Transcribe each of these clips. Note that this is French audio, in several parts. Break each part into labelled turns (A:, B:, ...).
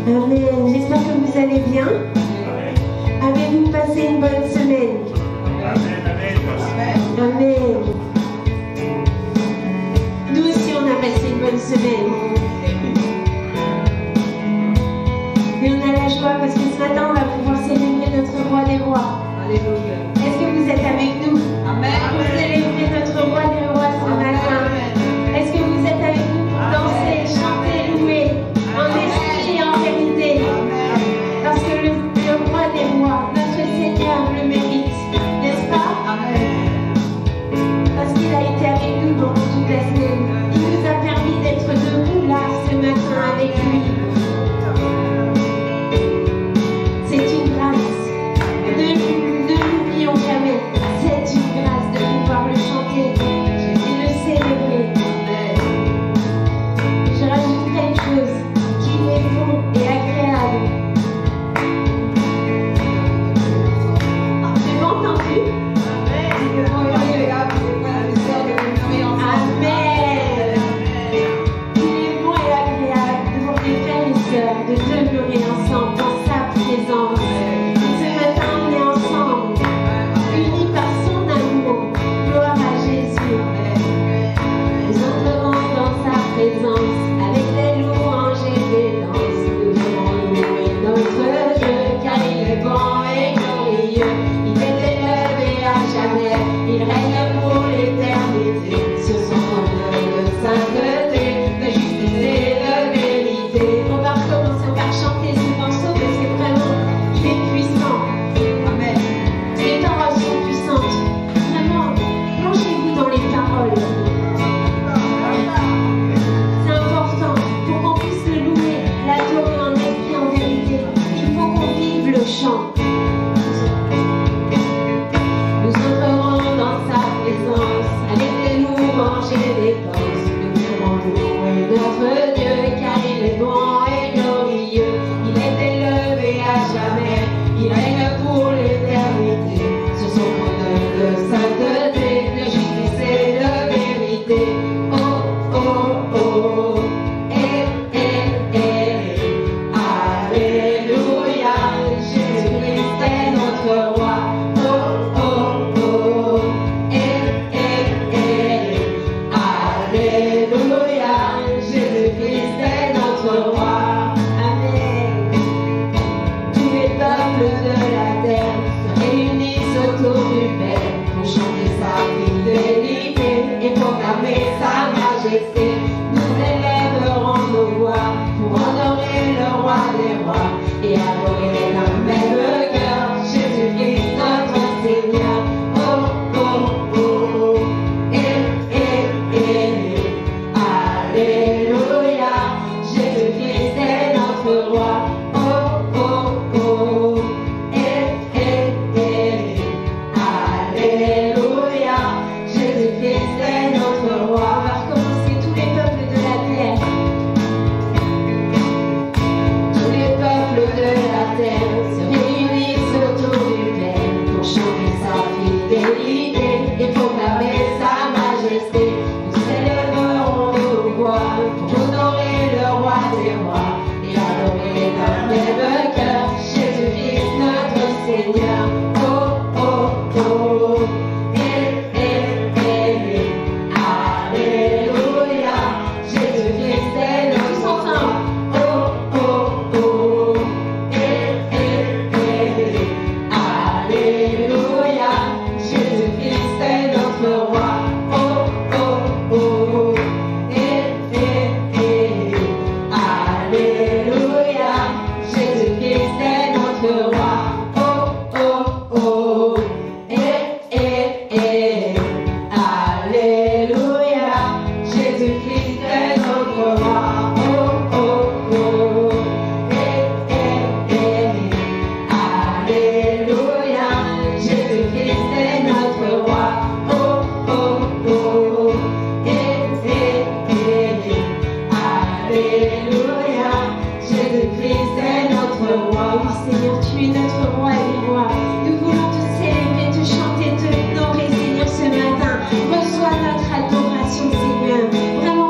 A: Amen. J'espère que vous allez bien. Avez-vous passé une bonne semaine? Amen. Nous aussi, on a passé une bonne semaine. Et on a la joie parce que ce matin, on va pouvoir célébrer notre roi des rois.
B: Alléluia.
A: Est-ce que vous êtes avec nous?
B: Amen.
A: Pour célébrer notre roi des rois ce matin. Est-ce que vous êtes avec nous pour danser, chanter, louer, en esprit et en vérité? Parce que le roi des rois, notre Seigneur, le mérite, n'est-ce pas? Parce qu'il a été avec nous dans toute la semaine. Il nous a permis d'être debout là ce matin avec lui. C'est une grâce. Ne l'oublions jamais. C'est une grâce de pouvoir le chanter et le célébrer. Je rajouterai une chose, qu'il est bon et agréable. J'ai pas entendu? Amen. Il est bon et agréable pour les frères et sœurs de demeurer ensemble dans sa présence. Ce matin, on est ensemble, unis par son amour. Gloire à Jésus. Nous entrerons dans sa présence avec des louanges et des danses. Nous voulons louer notre Dieu car il est bon et glorieux. Il est élevé à jamais, il règne pour l'éternité. Sur son trône de sainteté, de justice et de vérité. On va recommencer par chanter ce morceau parce que vraiment, il est puissant.
B: Amen.
A: Les paroles sont puissantes. Vraiment, plongez-vous dans les paroles. C'est important pour qu'on puisse le louer, l'adorer en esprit, en vérité. Il faut qu'on vive le chant. Nous entrerons dans sa présence avec des louanges et des danses. Nous voulons louer notre Dieu car il est bon et glorieux. Il est élevé à jamais, il règne pour l'éternité. Sur son trône de sainteté, de justice et de vérité. Oh, oh, oh, Alléluia, Jésus-Christ est notre roi. Oh, oh, oh, Alléluia, Jésus-Christ est notre roi. Amen. Tous les peuples de la terre se réunissent autour du Père pour chanter sa fidélité et proclamer sa majesté. Nous élèverons nos voix pour honorer le roi des rois et adorer d'un même cœur Jésus-Christ notre Seigneur. Oh, oh, oh, Alléluia, Jésus-Christ est notre roi. Oh, oh, oh, Alléluia, Jésus-Christ est notre roi. On va recommencer tous les peuples de la terre. Tous les peuples de la terre se réunissent autour du Père pour chanter sa fidélité et proclamer sa majesté. Nous élèverons nos voix pour honorer le roi des rois et adorer d'un même cœur Jésus-Christ notre Seigneur. Oh, oh, oh, Alléluia, Jésus-Christ est notre ensemble. Oh, oh, oh, Alléluia, Jésus-Christ est notre roi. Oh, oh, oh, Alléluia, Jésus-Christ est notre roi. Oh, oh, oh, Alléluia, Jésus-Christ est notre roi. Oh, oh, oh, Alléluia, Jésus-Christ est notre roi. Oh, oh, oh, Alléluia, Jésus-Christ est notre roi. Oui, Seigneur, tu es notre roi et roi. Nous voulons te célébrer, te chanter, te honorer, Seigneur, ce matin. Reçois notre adoration, Seigneur. Vraiment,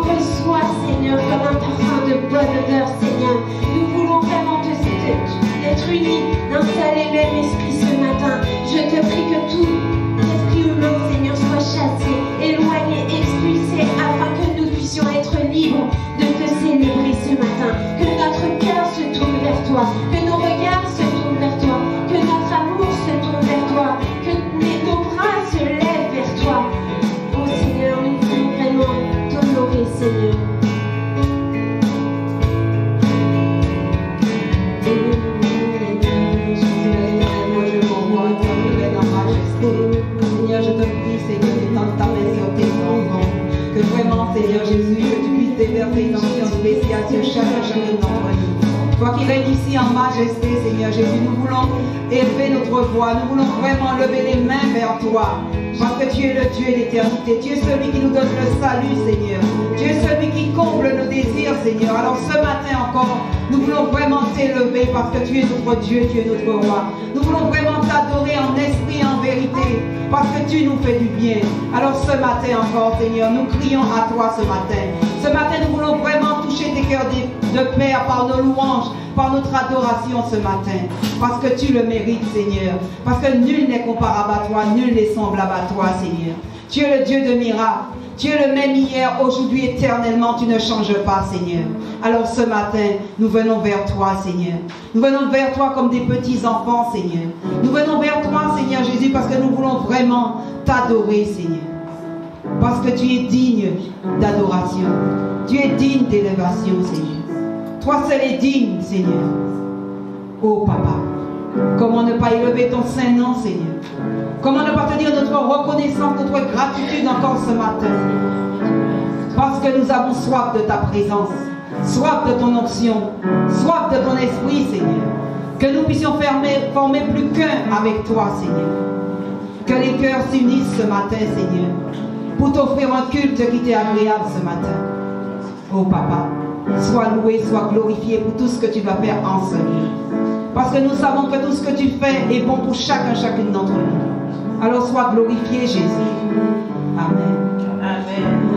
A: que nos regards se tournent vers toi, que notre amour se tourne vers toi, que nos bras se lèvent vers toi. Oh Seigneur, nous voulons vraiment t'honorer, Seigneur.
B: Seigneur, je te prie, Seigneur, d'étendre ta main sur tes enfants. Que vraiment, Seigneur Jésus, que tu puisses déverser une onction spéciale sur chacun d'entre nous. Toi qui règnes ici en majesté, Seigneur Jésus, nous voulons élever notre voix, nous voulons vraiment lever les mains vers toi. Parce que tu es le Dieu d'éternité, tu es celui qui nous donne le salut, Seigneur. Tu es celui qui comble nos désirs, Seigneur. Alors ce matin encore, nous voulons vraiment t'élever parce que tu es notre Dieu, tu es notre roi. Nous voulons vraiment t'adorer en esprit et en vérité parce que tu nous fais du bien. Alors ce matin encore, Seigneur, nous crions à toi ce matin. Ce matin, nous voulons vraiment toucher tes cœurs de Père par nos louanges, par notre adoration ce matin. Parce que tu le mérites, Seigneur. Parce que nul n'est comparable à toi, nul n'est semblable à toi, Seigneur. Tu es le Dieu de miracles. Tu es le même hier, aujourd'hui, éternellement. Tu ne changes pas, Seigneur. Alors ce matin, nous venons vers toi, Seigneur. Nous venons vers toi comme des petits enfants, Seigneur. Nous venons vers toi, Seigneur Jésus, parce que nous voulons vraiment t'adorer, Seigneur. Parce que tu es digne d'adoration. Tu es digne d'élévation, Seigneur. Toi seul est digne, Seigneur. Oh, Papa, comment ne pas élever ton saint nom, Seigneur? Comment ne pas te dire notre reconnaissance, notre gratitude encore ce matin? Parce que nous avons soif de ta présence, soif de ton onction, soif de ton esprit, Seigneur. Que nous puissions former plus qu'un avec toi, Seigneur. Que les cœurs s'unissent ce matin, Seigneur, pour t'offrir un culte qui t'est agréable ce matin. Oh Papa, sois loué, sois glorifié pour tout ce que tu vas faire en ce lieu. Parce que nous savons que tout ce que tu fais est bon pour chacune d'entre nous. Alors sois glorifié, Jésus. Amen. Amen.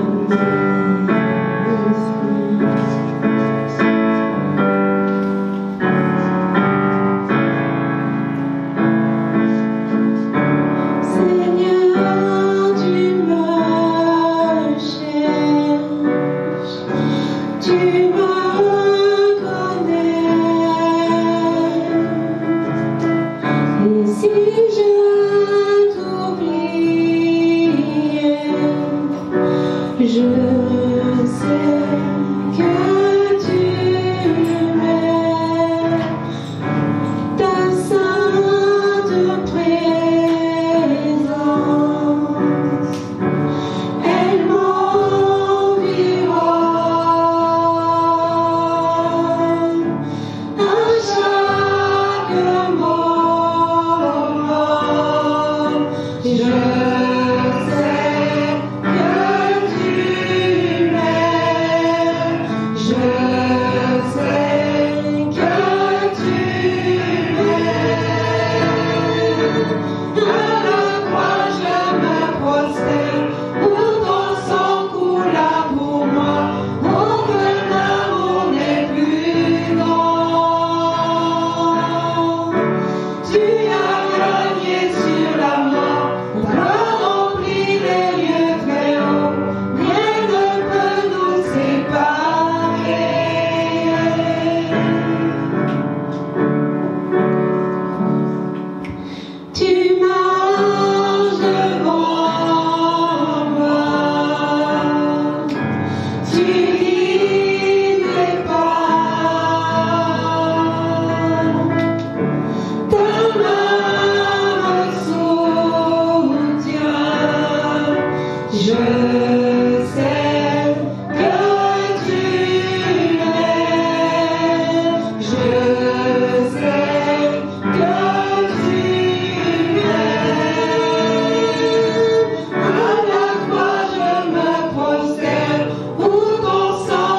C: Son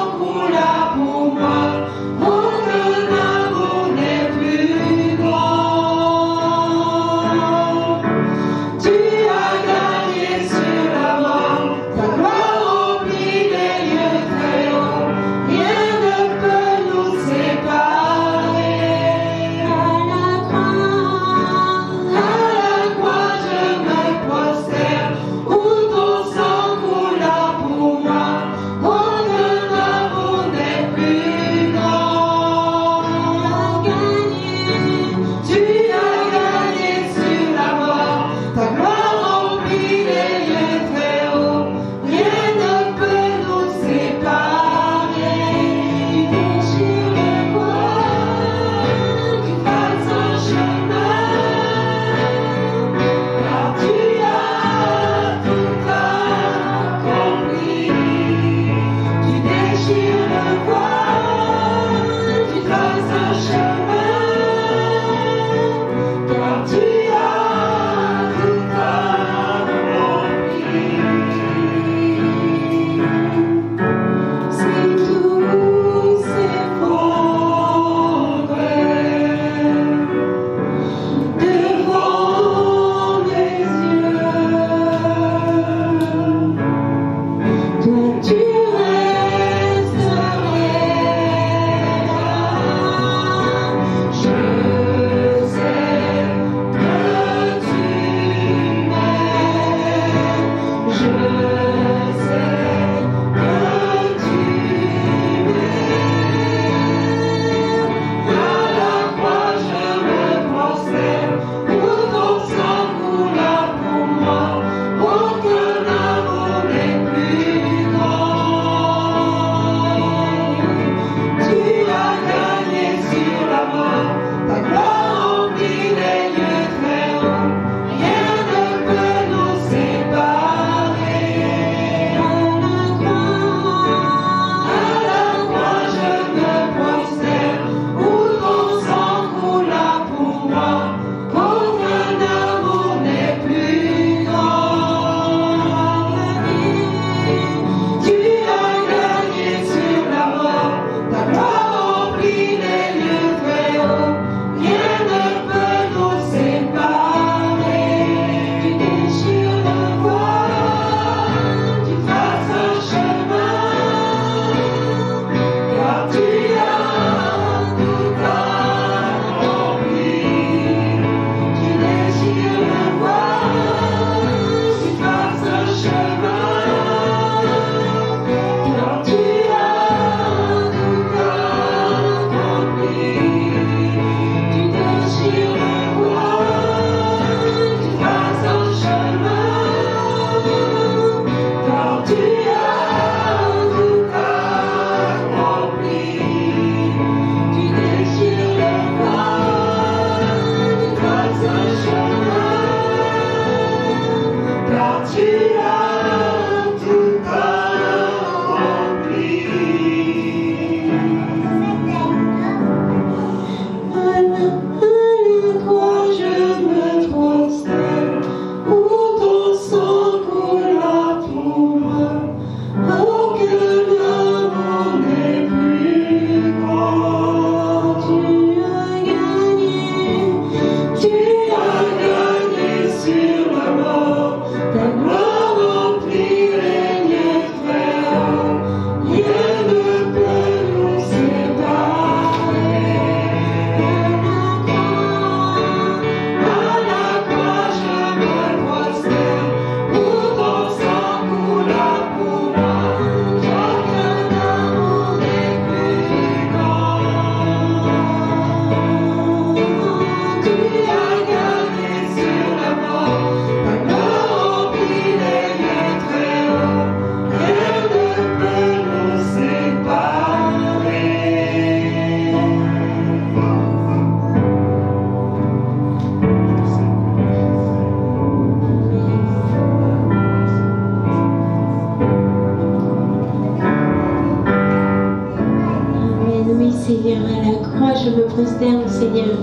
A: Seigneur, à la croix, je me prosterne, Seigneur.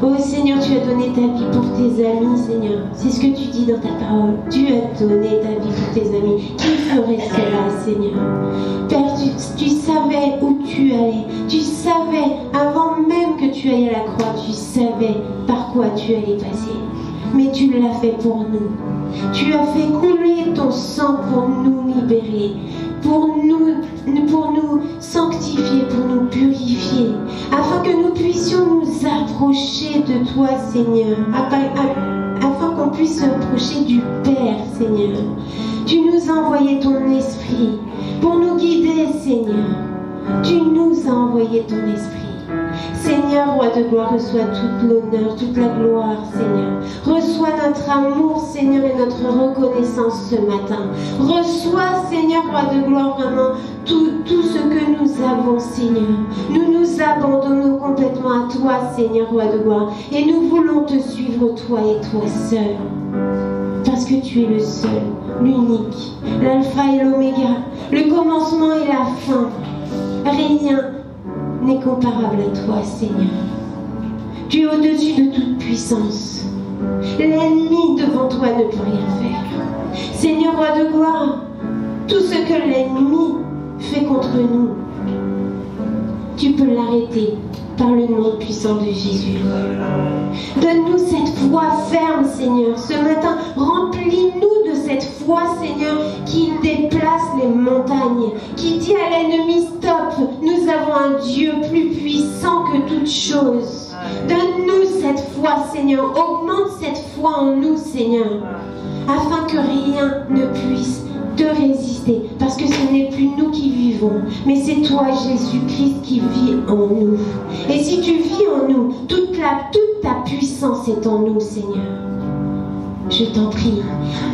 A: Oh Seigneur, tu as donné ta vie pour tes amis, Seigneur. C'est ce que tu dis dans ta parole. Tu as donné ta vie pour tes amis. Qui ferait cela, Seigneur? Père, tu savais où tu allais. Tu savais, avant même que tu ailles à la croix, tu savais par quoi tu allais passer. Mais tu l'as fait pour nous. Tu as fait couler ton sang pour nous libérer, pour nous sanctifier, pour nous purifier, afin que nous puissions nous approcher de toi, Seigneur, afin qu'on puisse se rapprocher du Père, Seigneur. Tu nous as envoyé ton esprit pour nous guider, Seigneur. Tu nous as envoyé ton esprit. Seigneur, roi de gloire, reçois tout l'honneur, toute la gloire, Seigneur. Reçois notre amour, Seigneur, et notre reconnaissance ce matin. Reçois, Seigneur, roi de gloire, vraiment tout ce que nous avons, Seigneur. Nous nous abandonnons complètement à toi, Seigneur, roi de gloire. Et nous voulons te suivre, toi et toi seul. Parce que tu es le seul, l'unique, l'alpha et l'oméga, le commencement et la fin. Rien n'est comparable à toi, Seigneur. Tu es au-dessus de toute puissance. L'ennemi devant toi ne peut rien faire. Seigneur, roi de gloire, tout ce que l'ennemi fait contre nous, tu peux l'arrêter par le nom puissant de Jésus. Donne-nous cette foi ferme, Seigneur. Ce matin, remplis-nous de cette foi, Seigneur, qui déplace les montagnes, qui dit à l'ennemi, stop, nous avons un Dieu plus puissant que toute chose. Donne-nous cette foi, Seigneur. Augmente cette foi en nous, Seigneur, afin que rien ne puisse te résister, parce que ce n'est plus nous qui vivons, mais c'est toi, Jésus-Christ, qui vis en nous. Et si tu vis en nous, toute ta puissance est en nous, Seigneur. Je t'en prie,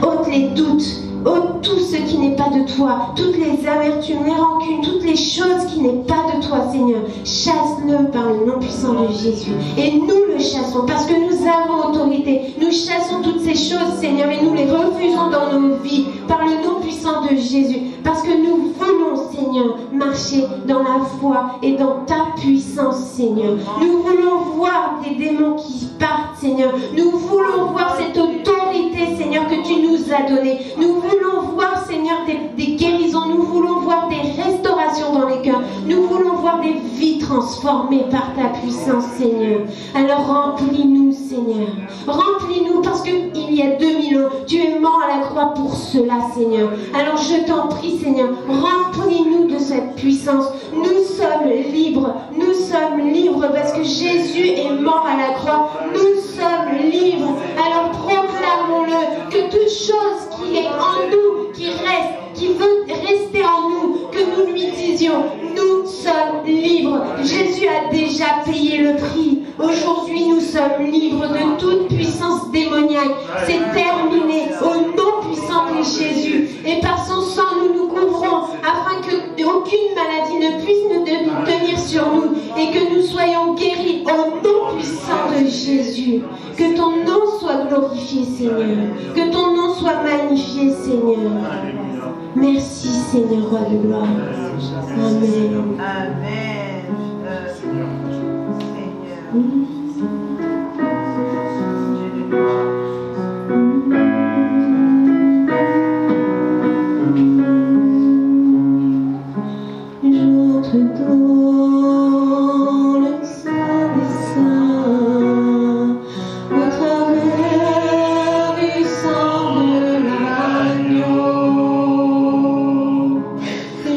A: ôte les doutes, ôte tout ce qui n'est pas de toi, toutes les amertumes, les rancunes, toutes les choses qui n'est pas de toi, Seigneur. Chasse-le par le nom puissant de Jésus. Et nous le chassons, parce que nous avons autorité. Nous chassons toutes ces choses, Seigneur, et nous les refusons dans nos vies, par le nom puissant de Jésus. Parce que nous voulons, Seigneur, marcher dans la foi et dans ta puissance, Seigneur. Nous voulons voir des démons qui partent, Seigneur. Nous voulons voir cette autorité, Seigneur, que tu nous as donnée. Nous voulons voir, Seigneur, des guérisons. Nous voulons voir des restaurations dans les cœurs. Nous voulons voir des vies transformées par ta puissance, Seigneur. Alors remplis-nous, Seigneur. Remplis-nous, parce qu'il y a 2000 ans, tu es mort à la croix pour cela, Seigneur. Alors je t'en prie, Seigneur, remplis-nous de cette puissance. Nous sommes libres. Nous sommes libres parce que Jésus est mort à la croix. Nous sommes libres. Alors proclamons-le, que toute chose qui est en nous, qui reste, qui veut rester en nous, que nous lui disions, nous sommes libres. Jésus a déjà payé le prix. Aujourd'hui, nous sommes libres de toute puissance démoniaque. C'est terminé au nom puissant de Jésus. Et par son sang, nous nous couvrons afin qu'aucune maladie ne puisse nous tenir sur nous et que nous soyons guéris au nom puissant de Jésus. Que ton nom soit glorifié, Seigneur. Que ton nom soit magnifié, Seigneur. Merci, Seigneur, roi de gloire. Amen.
B: Amen. Seigneur.
A: J'entre dans le sein des saints, au travers du sang de l'agneau.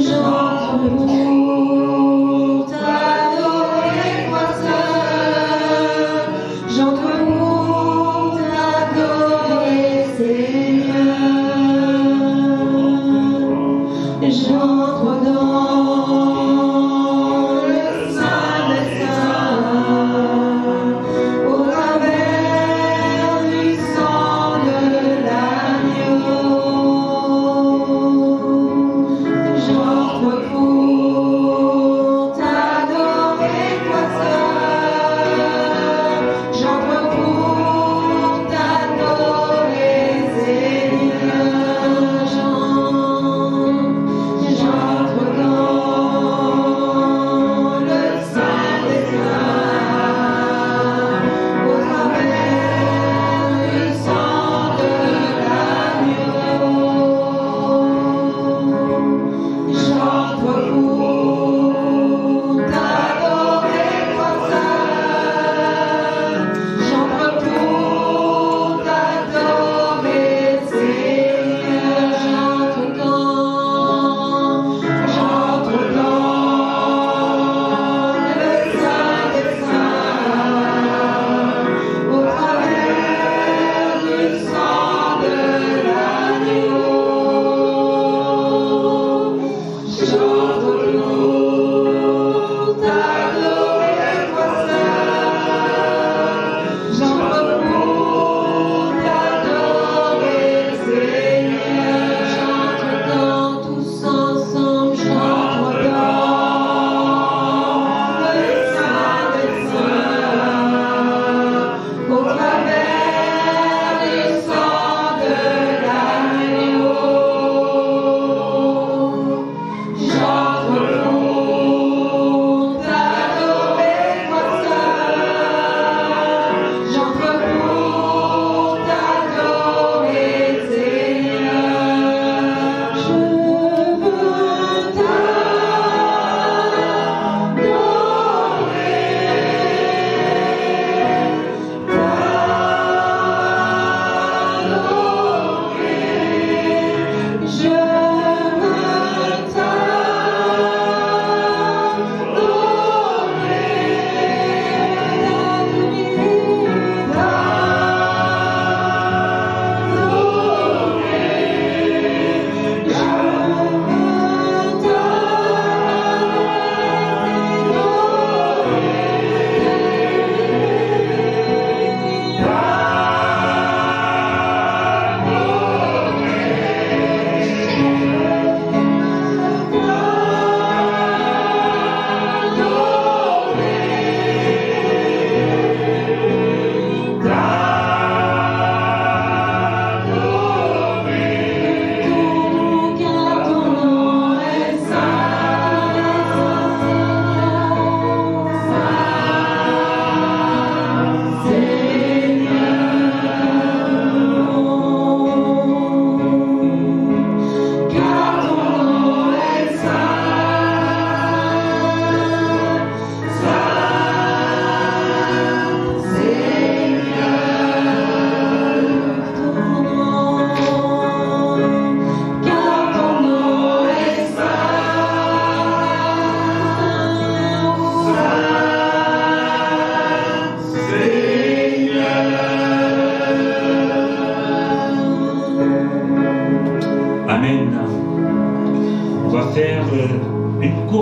A: J'entre pour t'adorer, toi seul. J'entre pour t'adorer, Seigneur. J'entre dans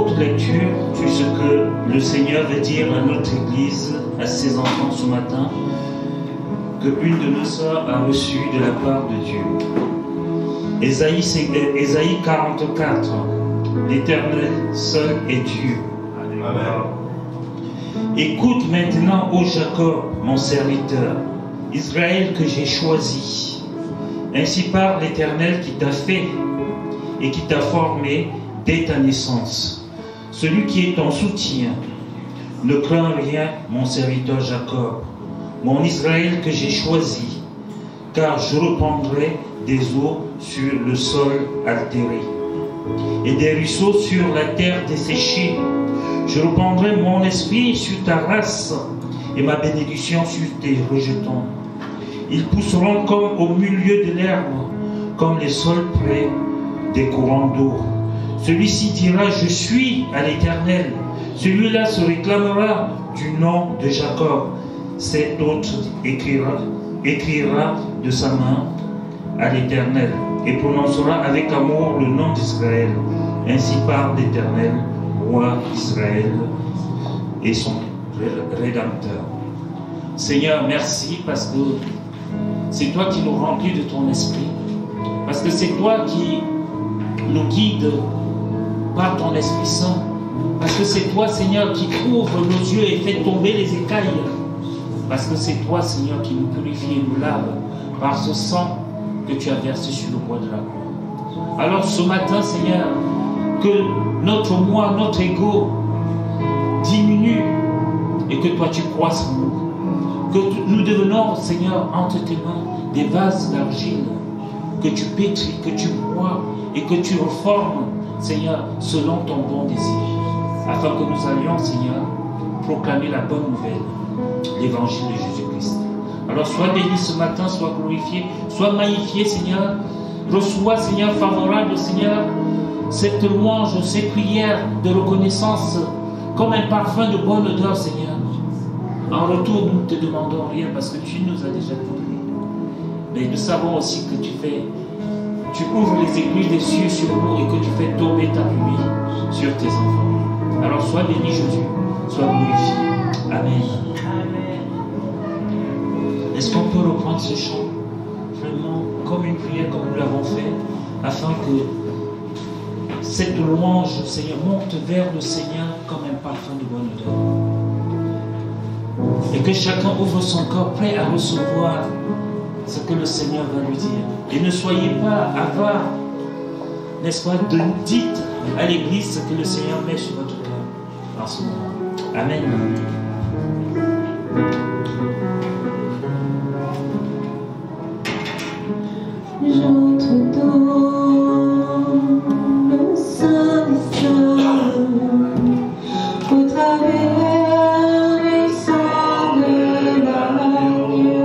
C: courte lecture sur ce que le Seigneur veut dire à notre Église, à ses enfants ce matin, que une de nos sœurs a reçu de la part de Dieu. Ésaïe 44, l'Éternel seul est Dieu. Amen. Écoute maintenant, ô Jacob, mon serviteur, Israël que j'ai choisi. Ainsi parle l'Éternel qui t'a fait et qui t'a formé dès ta naissance. Celui qui est ton soutien. Ne crains rien, mon serviteur Jacob, mon Israël que j'ai choisi, car je répandrai des eaux sur le sol altéré et des ruisseaux sur la terre desséchée. Je répandrai mon esprit sur ta race et ma bénédiction sur tes rejetons. Ils pousseront comme au milieu de l'herbe, comme les sols près des courants d'eau. Celui-ci dira, je suis à l'Éternel. Celui-là se réclamera du nom de Jacob. Cet autre écrira de sa main à l'Éternel et prononcera avec amour le nom d'Israël. Ainsi parle l'Éternel, roi d'Israël et son Rédempteur. Seigneur, merci parce que c'est toi qui nous remplis de ton esprit. Parce que c'est toi qui nous guide par ton Esprit Saint. Parce que c'est toi, Seigneur, qui ouvre nos yeux et fait tomber les écailles. Parce que c'est toi, Seigneur, qui nous purifie et nous lave par ce sang que tu as versé sur le bois de la croix. Alors ce matin, Seigneur, que notre moi, notre ego diminue et que toi tu croisses en nous. Que nous devenons, Seigneur, entre tes mains, des vases d'argile que tu pétris, que tu broies et que tu reformes, Seigneur, selon ton bon désir, afin que nous allions, Seigneur, proclamer la bonne nouvelle, l'évangile de Jésus-Christ. Alors sois béni ce matin, sois glorifié, sois magnifié, Seigneur. Reçois, Seigneur, favorable, Seigneur, cette louange, ces prières de reconnaissance comme un parfum de bonne odeur, Seigneur. En retour, nous ne te demandons rien parce que tu nous as déjà tout donné. Mais nous savons aussi que tu ouvres les aiguilles des cieux sur nous et que tu fais tomber ta pluie sur tes enfants. Alors sois béni Jésus, sois glorifié. Amen. Est-ce qu'on peut reprendre ce chant vraiment comme une prière comme nous l'avons fait, afin que cette louange, Seigneur, monte vers le Seigneur comme un parfum de bonne odeur. Et que chacun ouvre son cœur prêt à recevoir ce que le Seigneur va lui dire. Et ne soyez pas avares, n'est-ce pas, dites à l'Église ce que le Seigneur met sur votre cœur en ce moment. Amen.
A: J'entre dans le sein des saints, au travers du sang de l'agneau.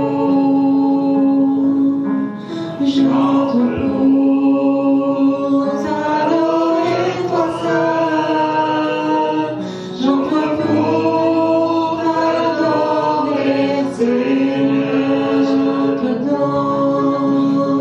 A: J'entre pour adorer toi seul, j'entre pour adorer Seigneur, j'entre dans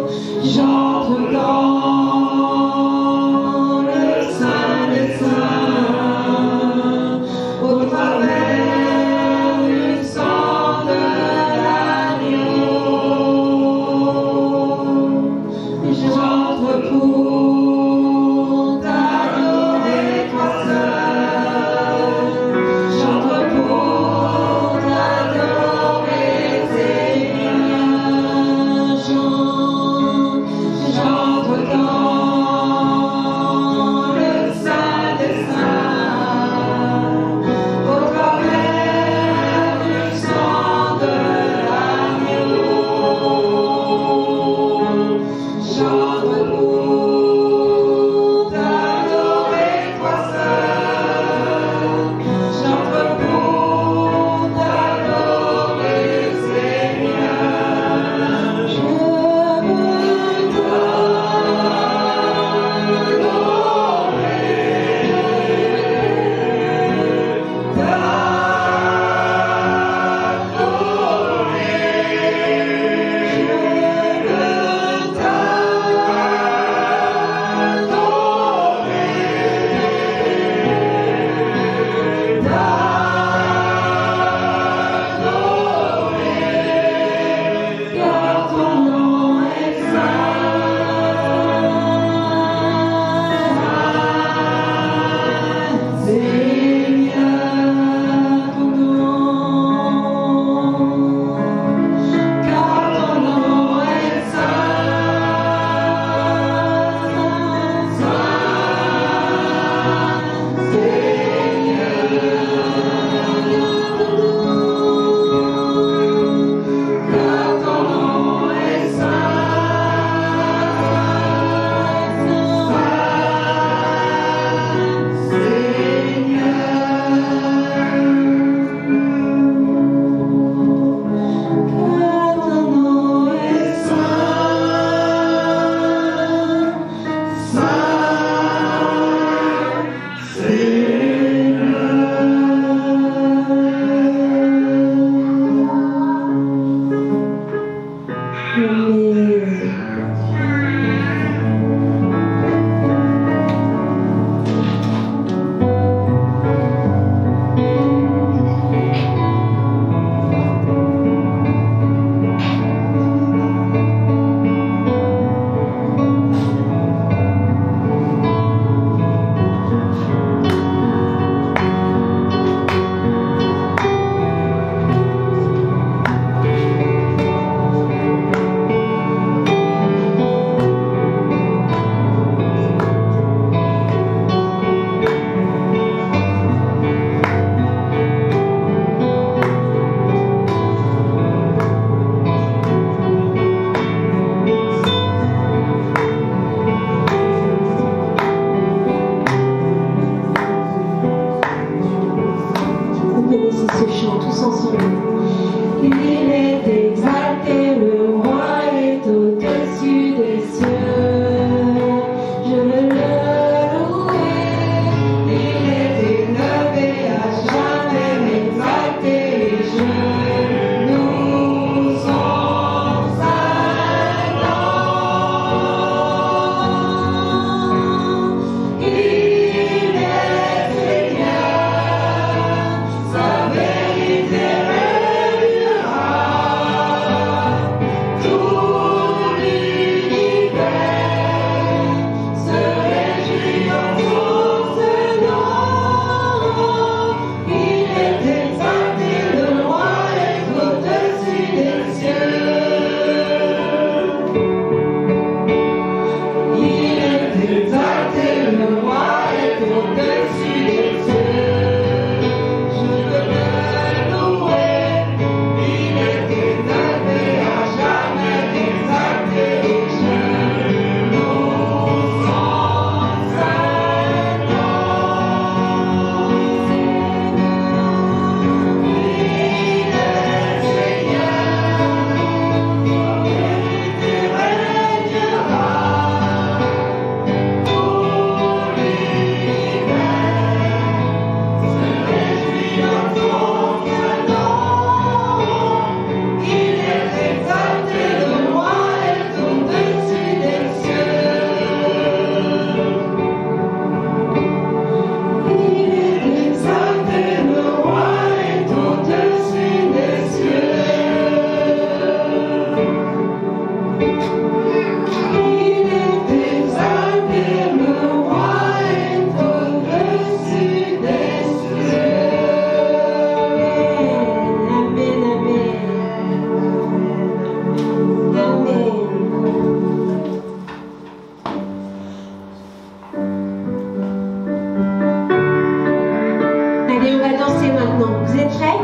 A: génération. Vous êtes prêts?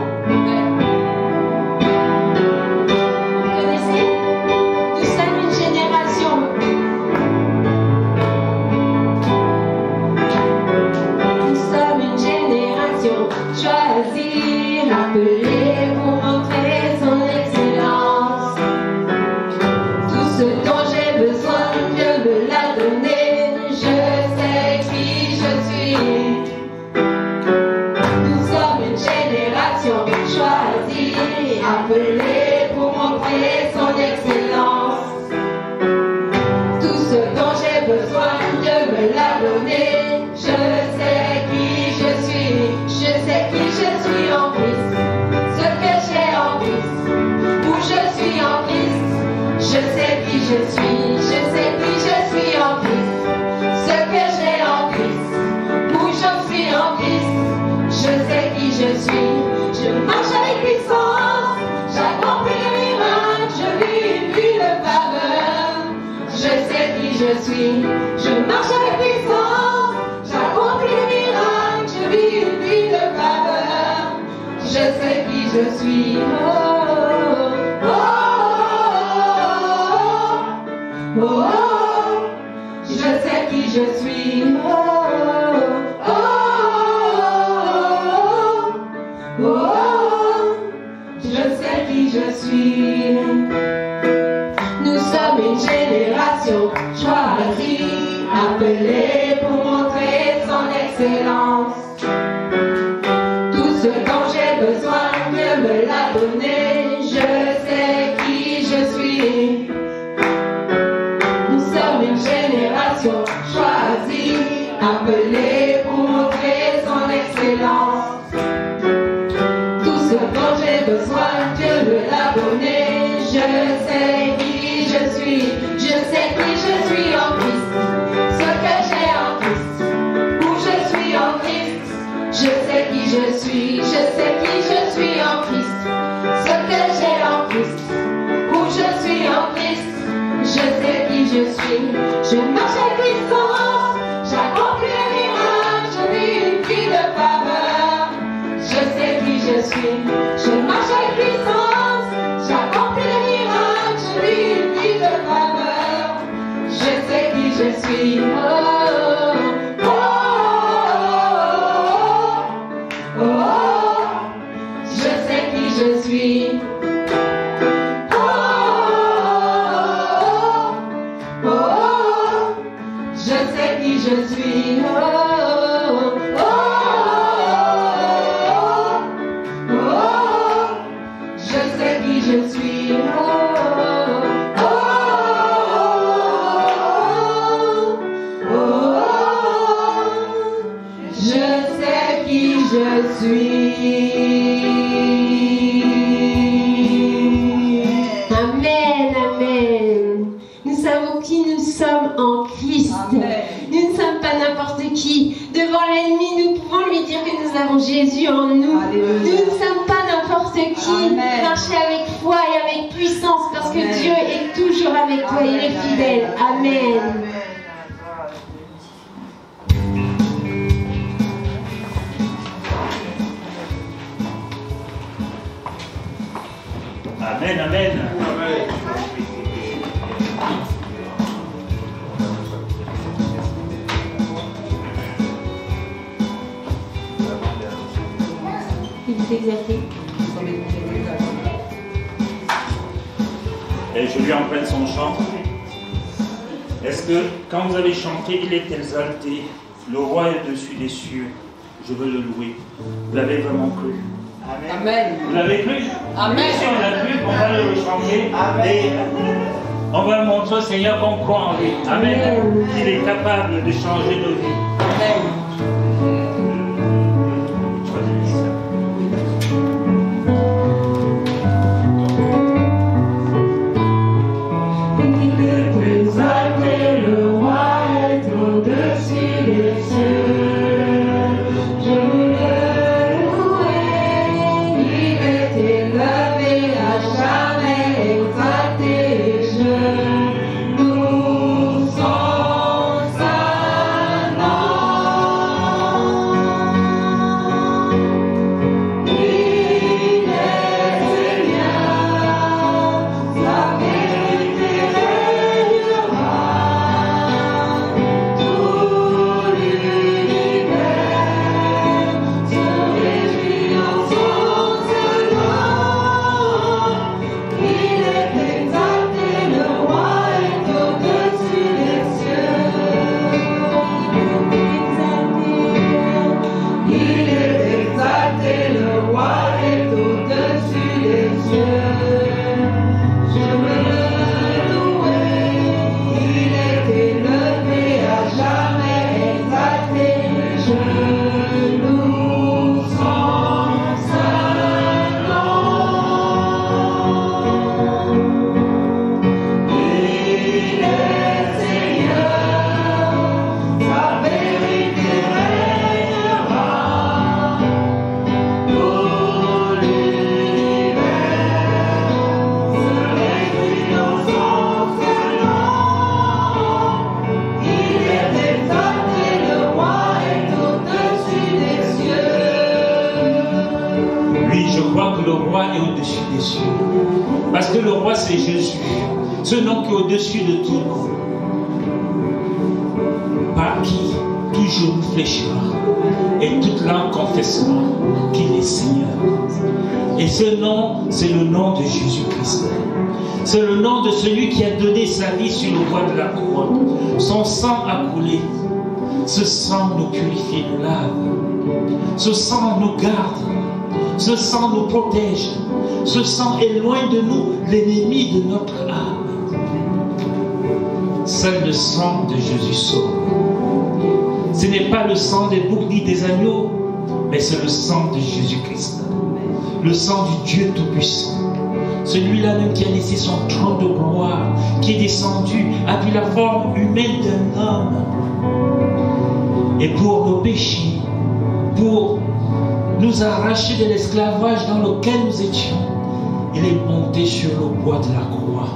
A: Vous connaissez? Nous sommes une génération. Nous sommes une génération choisie, appelée pour montrer son excellence. Tout ce dont j'ai besoin, Dieu me l'a donné. Je sais qui je suis. Nous sommes une génération choisie, appelée pour montrer son excellence. Tout ce dont j'ai besoin, Dieu me l'a donné. Je sais qui je suis. Je sais qui je suis en Christ. Ce que j'ai en Christ. Où je suis en Christ. Je sais qui je suis. Je sais qui je suis en Christ. Ce que j'ai en Christ. Où je suis en Christ. Je sais qui je suis. Je marche avec puissance. J'accomplis le miracle. Je vis une vie de faveur. Je sais qui je suis. Je marche avec puissance. J'accomplis le miracle. Je vis une vie de faveur. Je sais qui je suis. Oh, oh, oh, oh, oh. Je sais qui je suis. Oh, oh, oh, oh. Je sais qui je suis. Nous sommes une génération choisie, appelée pour montrer son excellence. Tout ce dont j'ai besoin, Dieu me l'a donné. Je sais qui je suis. Nous sommes une génération choisie, appelée pour montrer son excellence. Tout ce dont j'ai besoin, Dieu me l'a donné. Je sais qui je suis. Je sais qui je suis en Christ. Ce que j'ai en Christ. Où je suis en Christ. Je sais qui je suis. Je sais qui je suis en Christ. Ce que j'ai en Christ. Où je suis en Christ. Je sais qui je suis. Je marche avec puissance. J'accomplis le miracle. Je vis une vie de faveur. Je sais qui je suis. Je marche avec puissance. J'accomplis le miracle. Je vis une vie de faveur. Je sais qui je suis. Oh, oh, oh, oh, oh. Je sais qui je suis. Oh, oh, oh, je sais qui je suis. Oh, oh, oh, je sais qui je suis. Oh, oh, oh, je sais qui je suis. Amen, amen. Nous savons qui nous sommes en Christ.
B: Amen.
A: Nous ne sommes pas n'importe qui. Devant l'ennemi, nous pouvons lui dire que nous avons Jésus en nous.
B: Alléluia.
A: Nous ne sommes pas n'importe qui.
B: Amen.
A: Marchez avec foi et avec puissance parce que
B: Amen.
A: Dieu est toujours avec toi. Il est fidèle. Amen.
C: Amen, amen.
A: Il vous exercez.
C: Et je lui emprunte son chant. Est-ce que quand vous avez chanté, il est exalté, le roi est au-dessus des cieux, je veux le louer. Vous l'avez vraiment cru?
B: Amen.
C: Vous l'avez cru?
B: Amen.
C: Si on l'a cru, on va le chanter. Et on va montrer au Seigneur qu'on croit en lui. Amen. Qu'il est capable de changer nos vies.
B: Amen.
A: Nous sommes
C: roi est au-dessus des cieux. Parce que le roi, c'est Jésus. Ce nom qui est au-dessus de tout nom. Par qui tout genou fléchira et toute langue confessera qu'il est Seigneur. Et ce nom, c'est le nom de Jésus-Christ. C'est le nom de celui qui a donné sa vie sur le bois de la croix. Son sang a coulé. Ce sang nous purifie, nous lave. Ce sang nous garde. Ce sang nous protège. Ce sang éloigne de nous l'ennemi de notre âme. Seul le sang de Jésus sauve. Ce n'est pas le sang des boucs ni des agneaux, mais c'est le sang de Jésus-Christ. Le sang du Dieu Tout-Puissant. Celui-là même qui a laissé son trône de gloire, qui est descendu, a pris la forme humaine d'un homme. Et pour nos péchés, pour nous arracher de l'esclavage dans lequel nous étions, il est monté sur le bois de la croix.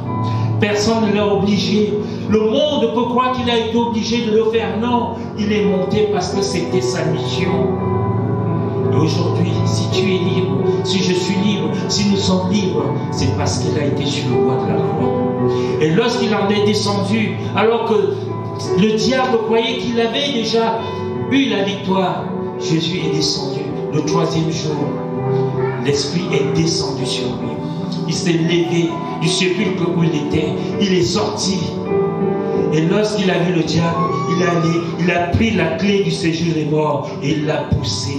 C: Personne ne l'a obligé. Le monde peut croire qu'il a été obligé de le faire. Non, il est monté parce que c'était sa mission. Et aujourd'hui, si tu es libre, si je suis libre, si nous sommes libres, c'est parce qu'il a été sur le bois de la croix. Et lorsqu'il en est descendu, alors que le diable croyait qu'il avait déjà eu la victoire, Jésus est descendu. Le troisième jour, l'Esprit est descendu sur lui. Il s'est levé du sépulcre où il était. Il est sorti. Et lorsqu'il a vu le diable, il a pris la clé du séjour des morts et il l'a poussé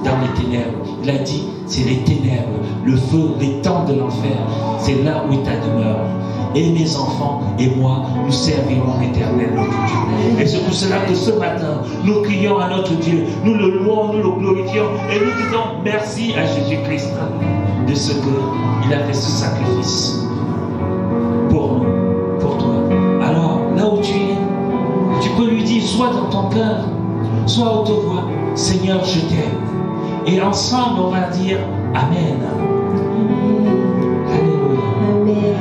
C: dans les ténèbres. Il a dit, c'est les ténèbres, le feu, les temps de l'enfer. C'est là où est ta demeure. Et mes enfants et moi, nous servirons l'Éternel notre Dieu. Et c'est pour cela que ce matin, nous crions à notre Dieu, nous le louons, nous le glorifions et nous disons merci à Jésus-Christ de ce qu'il a fait ce sacrifice pour nous, pour toi. Alors, là où tu es, tu peux lui dire, soit dans ton cœur, soit à haute voix, Seigneur, je t'aime. Et ensemble, on va dire Amen. Alléluia.
A: Amen.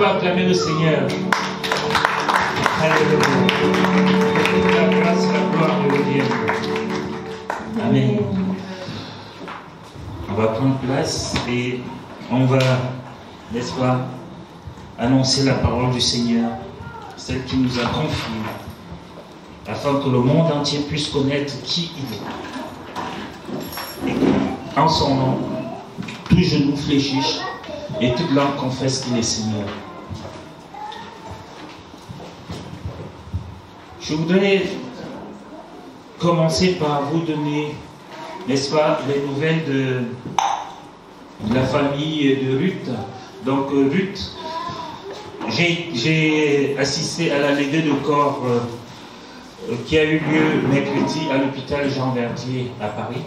C: Acclamer le Seigneur. Alléluia. La grâce, la gloire de Dieu. Amen. On va prendre place et on va, n'est-ce pas, annoncer la parole du Seigneur, celle qui nous a confiée, afin que le monde entier puisse connaître qui il est. Et qu'en son nom, tout genou fléchisse et toute langue confesse qu'il est Seigneur. Je voudrais commencer par vous donner, n'est-ce pas, les nouvelles de la famille de Ruth. Donc Ruth, j'ai assisté à la levée de corps qui a eu lieu mercredi à l'hôpital Jean Verdier à Paris.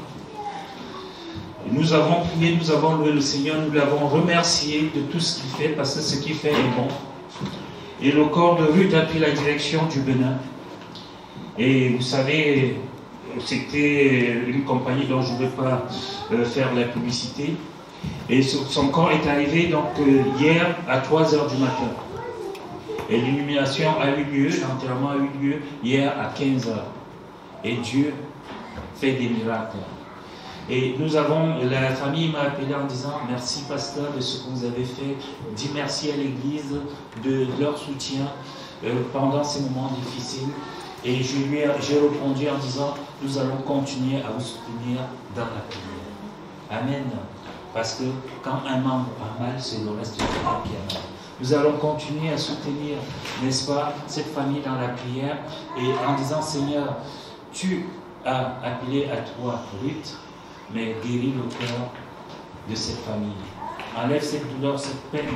C: Nous avons prié, nous avons loué le Seigneur, nous l'avons remercié de tout ce qu'il fait, parce que ce qu'il fait est bon. Et le corps de Ruth a pris la direction du Bénin. Et vous savez, c'était une compagnie dont je ne vais pas faire la publicité. Et son corps est arrivé donc hier à 3 h du matin. Et l'illumination a eu lieu, l'enterrement a eu lieu hier à 15 h. Et Dieu fait des miracles. Et nous avons, la famille m'a appelé en disant merci pasteur de ce que vous avez fait, dis merci à l'église de leur soutien pendant ces moments difficiles. Et j'ai répondu en disant nous allons continuer à vous soutenir dans la prière. Amen. Parce que quand un membre a mal, c'est le reste du corps qui a mal. Nous allons continuer à soutenir, n'est-ce pas, cette famille dans la prière et en disant Seigneur, tu as appelé à toi Ruth, mais guéris le cœur de cette famille. Enlève cette douleur, cette peine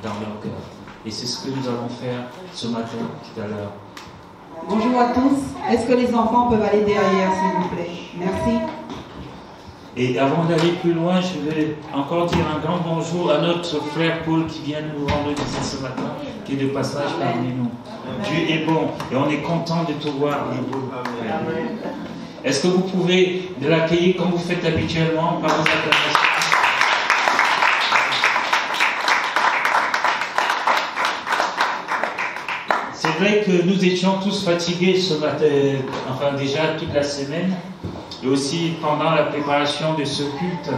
C: dans leur cœur. Et c'est ce que nous allons faire ce matin, tout à l'heure.
B: Bonjour à tous. Est-ce que les enfants peuvent aller derrière, s'il vous plaît? Merci.
C: Et avant d'aller plus loin, je vais encore dire un grand bonjour à notre frère Paul qui vient nous rendre visite ce matin, qui est de passage parmi nous. Dieu est bon et on est content de te voir. Est-ce que vous pouvez l'accueillir comme vous faites habituellement par vos acclamations? C'est vrai que nous étions tous fatigués ce matin, enfin déjà toute la semaine, et aussi pendant la préparation de ce culte,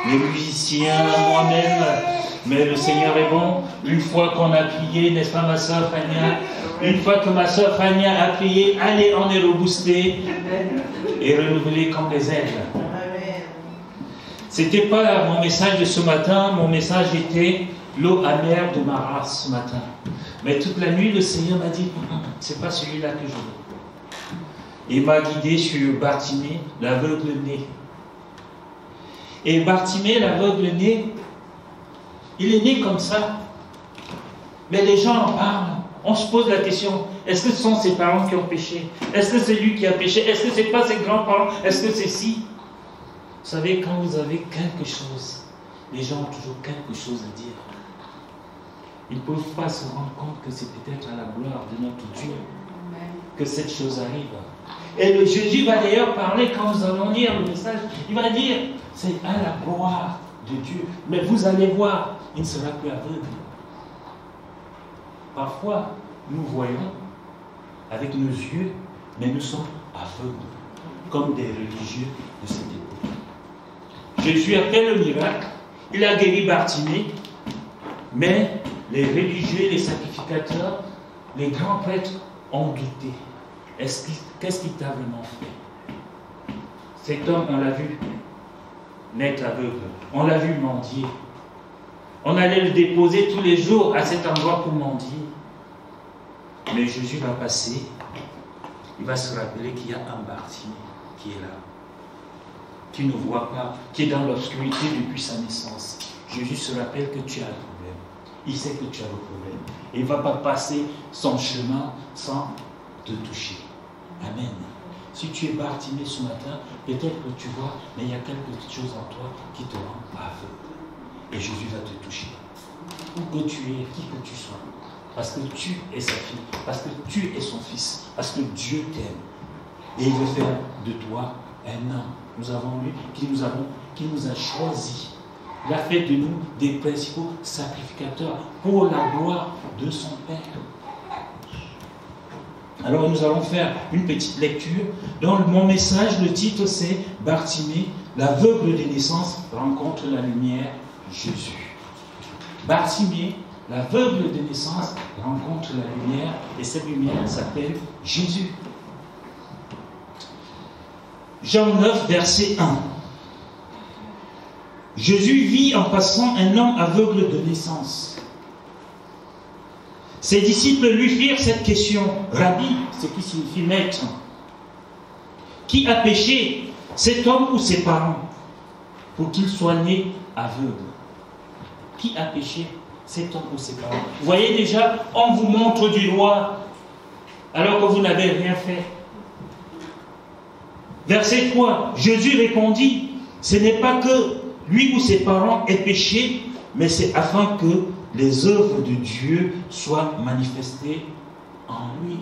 C: les musiciens, moi-même, mais le Seigneur est bon. Une fois qu'on a prié, n'est-ce pas ma soeur Fania? Une fois que ma soeur Fania a prié, allez, on est reboosté et renouvelé comme des aigles. C'était pas mon message de ce matin, mon message était l'eau amère de ma race ce matin. Mais toute la nuit, le Seigneur m'a dit, c'est pas celui-là que je veux. Il m'a guidé sur Bartimée, l'aveugle-né. Et Bartimée, l'aveugle-né, il est né comme ça. Mais les gens en parlent. On se pose la question, est-ce que ce sont ses parents qui ont péché? Est-ce que c'est lui qui a péché? Est-ce que ce n'est pas ses grands-parents? Est-ce que c'est si? Vous savez, quand vous avez quelque chose, les gens ont toujours quelque chose à dire. Ils ne peuvent pas se rendre compte que c'est peut-être à la gloire de notre Dieu que cette chose arrive. Et le Jésus va d'ailleurs parler, quand nous allons lire le message, il va dire, c'est à la gloire de Dieu. Mais vous allez voir, il ne sera plus aveugle. Parfois, nous voyons avec nos yeux, mais nous sommes aveugles, comme des religieux de cette époque. Jésus a fait le miracle, il a guéri Bartimée, mais les religieux, les sacrificateurs, les grands prêtres ont douté. Qu'est-ce qu'il t'a vraiment fait? Cet homme, on l'a vu naître aveugle, on l'a vu mendier. On allait le déposer tous les jours à cet endroit pour mendier. Mais Jésus va passer, il va se rappeler qu'il y a un Bartimée qui est là, qui ne voit pas, qui est dans l'obscurité depuis sa naissance. Jésus se rappelle que tu as le problème. Il sait que tu as le problème. Et il ne va pas passer son chemin sans te toucher. Amen. Si tu es Bartimée ce matin, peut-être que tu vois, mais il y a quelque chose en toi qui te rend aveugle. Et Jésus va te toucher. Où que tu es, qui que tu sois. Parce que tu es sa fille. Parce que tu es son fils. Parce que Dieu t'aime. Et il veut faire de toi un homme. Nous avons lu qui nous a choisis. Il a fait de nous des principaux sacrificateurs pour la gloire de son Père. Alors nous allons faire une petite lecture. Dans mon message, le titre c'est Bartimée, l'aveugle de naissance rencontre la lumière, Jésus. Bartimée, l'aveugle de naissance rencontre la lumière, et cette lumière s'appelle Jésus. Jean 9, verset 1. Jésus vit en passant un homme aveugle de naissance. Ses disciples lui firent cette question, Rabbi, ce qui signifie maître. Qui a péché, cet homme ou ses parents, pour qu'il soit né aveugle? Qui a péché, cet homme ou ses parents? Vous voyez déjà, on vous montre du doigt, alors que vous n'avez rien fait. Verset 3, Jésus répondit, ce n'est pas que lui ou ses parents aient péché, mais c'est afin que les œuvres de Dieu soient manifestées en lui.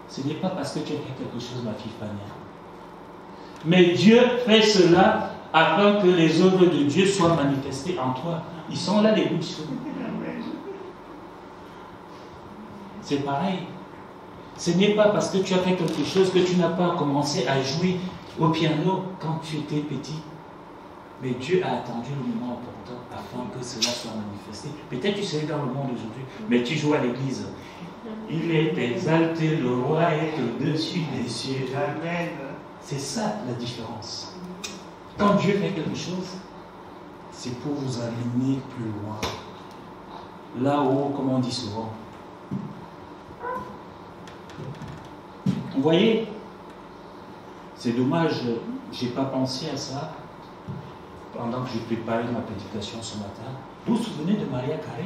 C: Ce n'est pas parce que tu as fait quelque chose, ma fille Fania. Mais Dieu fait cela afin que les œuvres de Dieu soient manifestées en toi. Ils sont là, les bouts de feu. C'est pareil. Ce n'est pas parce que tu as fait quelque chose que tu n'as pas commencé à jouer au piano quand tu étais petit. Mais Dieu a attendu le moment opportun afin que cela soit manifesté. Peut-être tu serais dans le monde aujourd'hui, mais tu joues à l'église. Il est exalté, le roi est au-dessus des cieux. Amen. C'est ça la différence. Quand Dieu fait quelque chose, c'est pour vous amener plus loin. Là-haut, comme on dit souvent. Vous voyez, c'est dommage, je n'ai pas pensé à ça pendant que je préparais ma prédication ce matin. Vous vous souvenez de Maria Carey?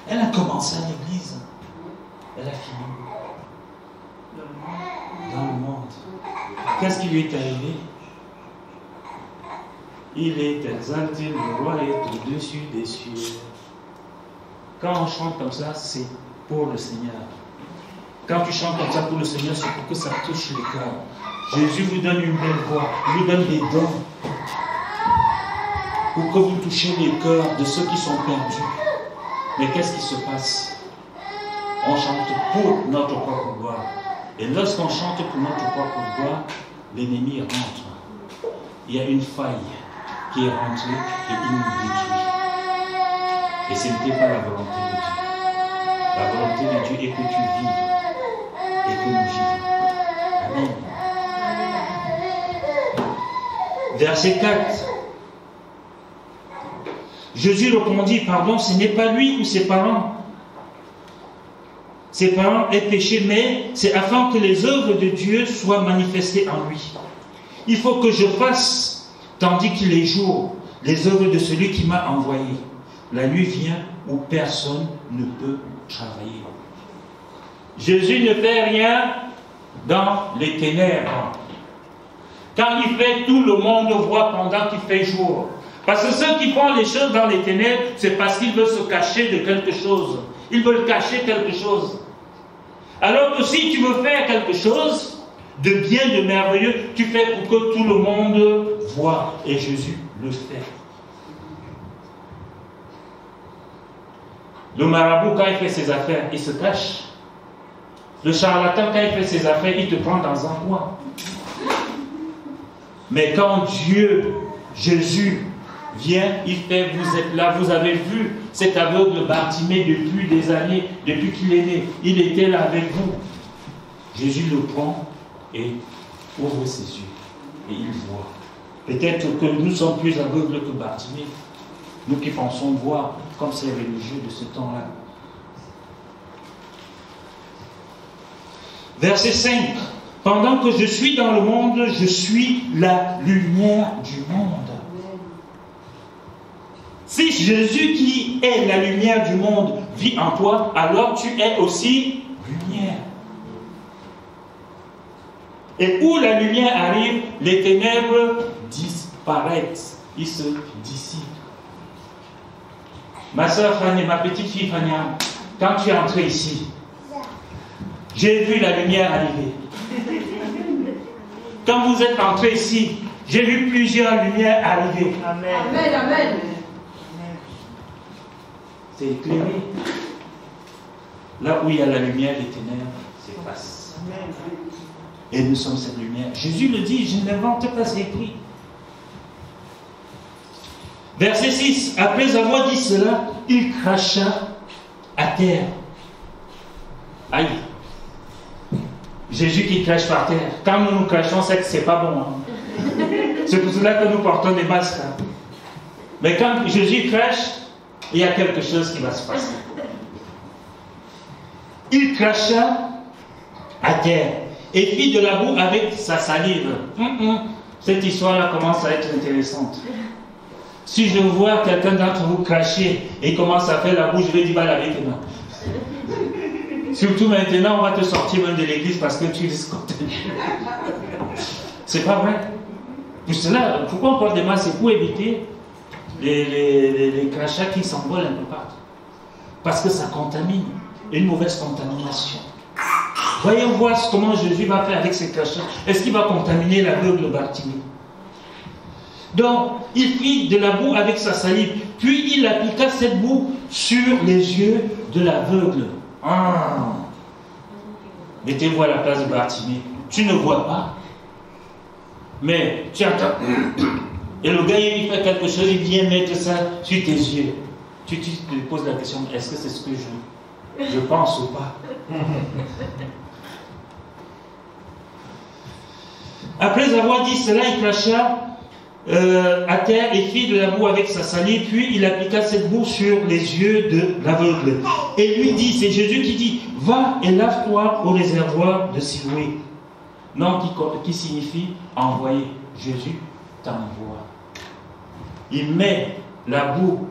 C: Elle a commencé à l'église. Elle a fini. qu'est-ce qui lui est arrivé? Il est exalté, le roi est au-dessus des cieux. Quand on chante comme ça, c'est pour le Seigneur. Quand tu chantes comme ça pour le Seigneur, c'est pour que ça touche les cœurs. Jésus vous donne une belle voix, il vous donne des dons pour que vous touchiez les cœurs de ceux qui sont perdus. Mais qu'est-ce qui se passe? On chante pour notre propre gloire. Et lorsqu'on chante pour notre propre gloire, l'ennemi rentre. Il y a une faille qui est rentrée et il nous détruit. Et ce n'était pas la volonté de Dieu. La volonté de Dieu est que tu vives et que nous vivions. Amen. Verset 4. Jésus répondit, pardon, ce n'est pas lui ou ses parents. Ses parents aient péché, mais c'est afin que les œuvres de Dieu soient manifestées en lui. Il faut que je fasse, tandis qu'il est jour, les œuvres de celui qui m'a envoyé. La nuit vient où personne ne peut travailler. Jésus ne fait rien dans les ténèbres. Quand il fait, tout le monde voit pendant qu'il fait jour. Parce que ceux qui font les choses dans les ténèbres, c'est parce qu'ils veulent se cacher de quelque chose. Ils veulent cacher quelque chose. Alors que si tu veux faire quelque chose de bien, de merveilleux, tu fais pour que tout le monde voit. Et Jésus le fait. Le marabout, quand il fait ses affaires, il se cache. Le charlatan, quand il fait ses affaires, il te prend dans un coin. Mais quand Dieu, Jésus, vient, il fait, vous êtes là, vous avez vu cet aveugle Bartimée depuis des années, depuis qu'il est né. Il était là avec vous. Jésus le prend et ouvre ses yeux. Et il voit. Peut-être que nous sommes plus aveugles que Bartimée. Nous qui pensons voir comme ces religieux de ce temps-là. Verset 5. Pendant que je suis dans le monde, je suis la lumière du monde. Si Jésus qui est la lumière du monde vit en toi, alors tu es aussi lumière. Et où la lumière arrive, les ténèbres disparaissent. Ils se dissipent. Ma soeur Fanny, ma petite fille Fanny, quand tu es entrée ici, j'ai vu la lumière arriver. Quand vous êtes entrés ici, j'ai vu plusieurs lumières arriver.
A: Amen. Amen. Amen.
C: C'est éclairé. Là où il y a la lumière, les ténèbres s'effacent. Et nous sommes cette lumière. Jésus le dit, je n'invente pas, c'est écrit. Verset 6. Après avoir dit cela, il cracha à terre. Aïe. Jésus qui crache par terre. Quand nous nous crachons, c'est que c'est pas bon. Hein. C'est pour cela que nous portons des masques. Hein. Mais quand Jésus crache, il y a quelque chose qui va se passer. Il cracha à terre et fit de la boue avec sa salive. Cette histoire-là commence à être intéressante. Si je vois quelqu'un d'entre vous cracher et commence à faire la boue, je vais dire, va laver tes mains. Surtout maintenant, on va te sortir même de l'église parce que tu risques de contaminer. C'est pas vrai. Pour cela, pourquoi on porte des masques? C'est pour éviter les crachats qui s'envolent un peu partout. Parce que ça contamine. Une mauvaise contamination. Voyons voir comment Jésus va faire avec ces crachats. Est-ce qu'il va contaminer l'aveugle Bartimée? Donc, il fit de la boue avec sa salive. Puis il appliqua cette boue sur les yeux de l'aveugle. Mettez-vous à la place de Bartimée. Tu ne vois pas. Mais tu entends. Et le gars, il fait quelque chose, il vient mettre ça sur tes yeux. Tu te poses la question, est-ce que c'est ce que je pense ou pas? Après avoir dit cela, il cracha à terre et fit de la boue avec sa salive, puis il appliqua cette boue sur les yeux de l'aveugle. Et lui dit, c'est Jésus qui dit, va et lave-toi au réservoir de Siloé. Non, qui signifie envoyer. Jésus t'envoie. Il met la boue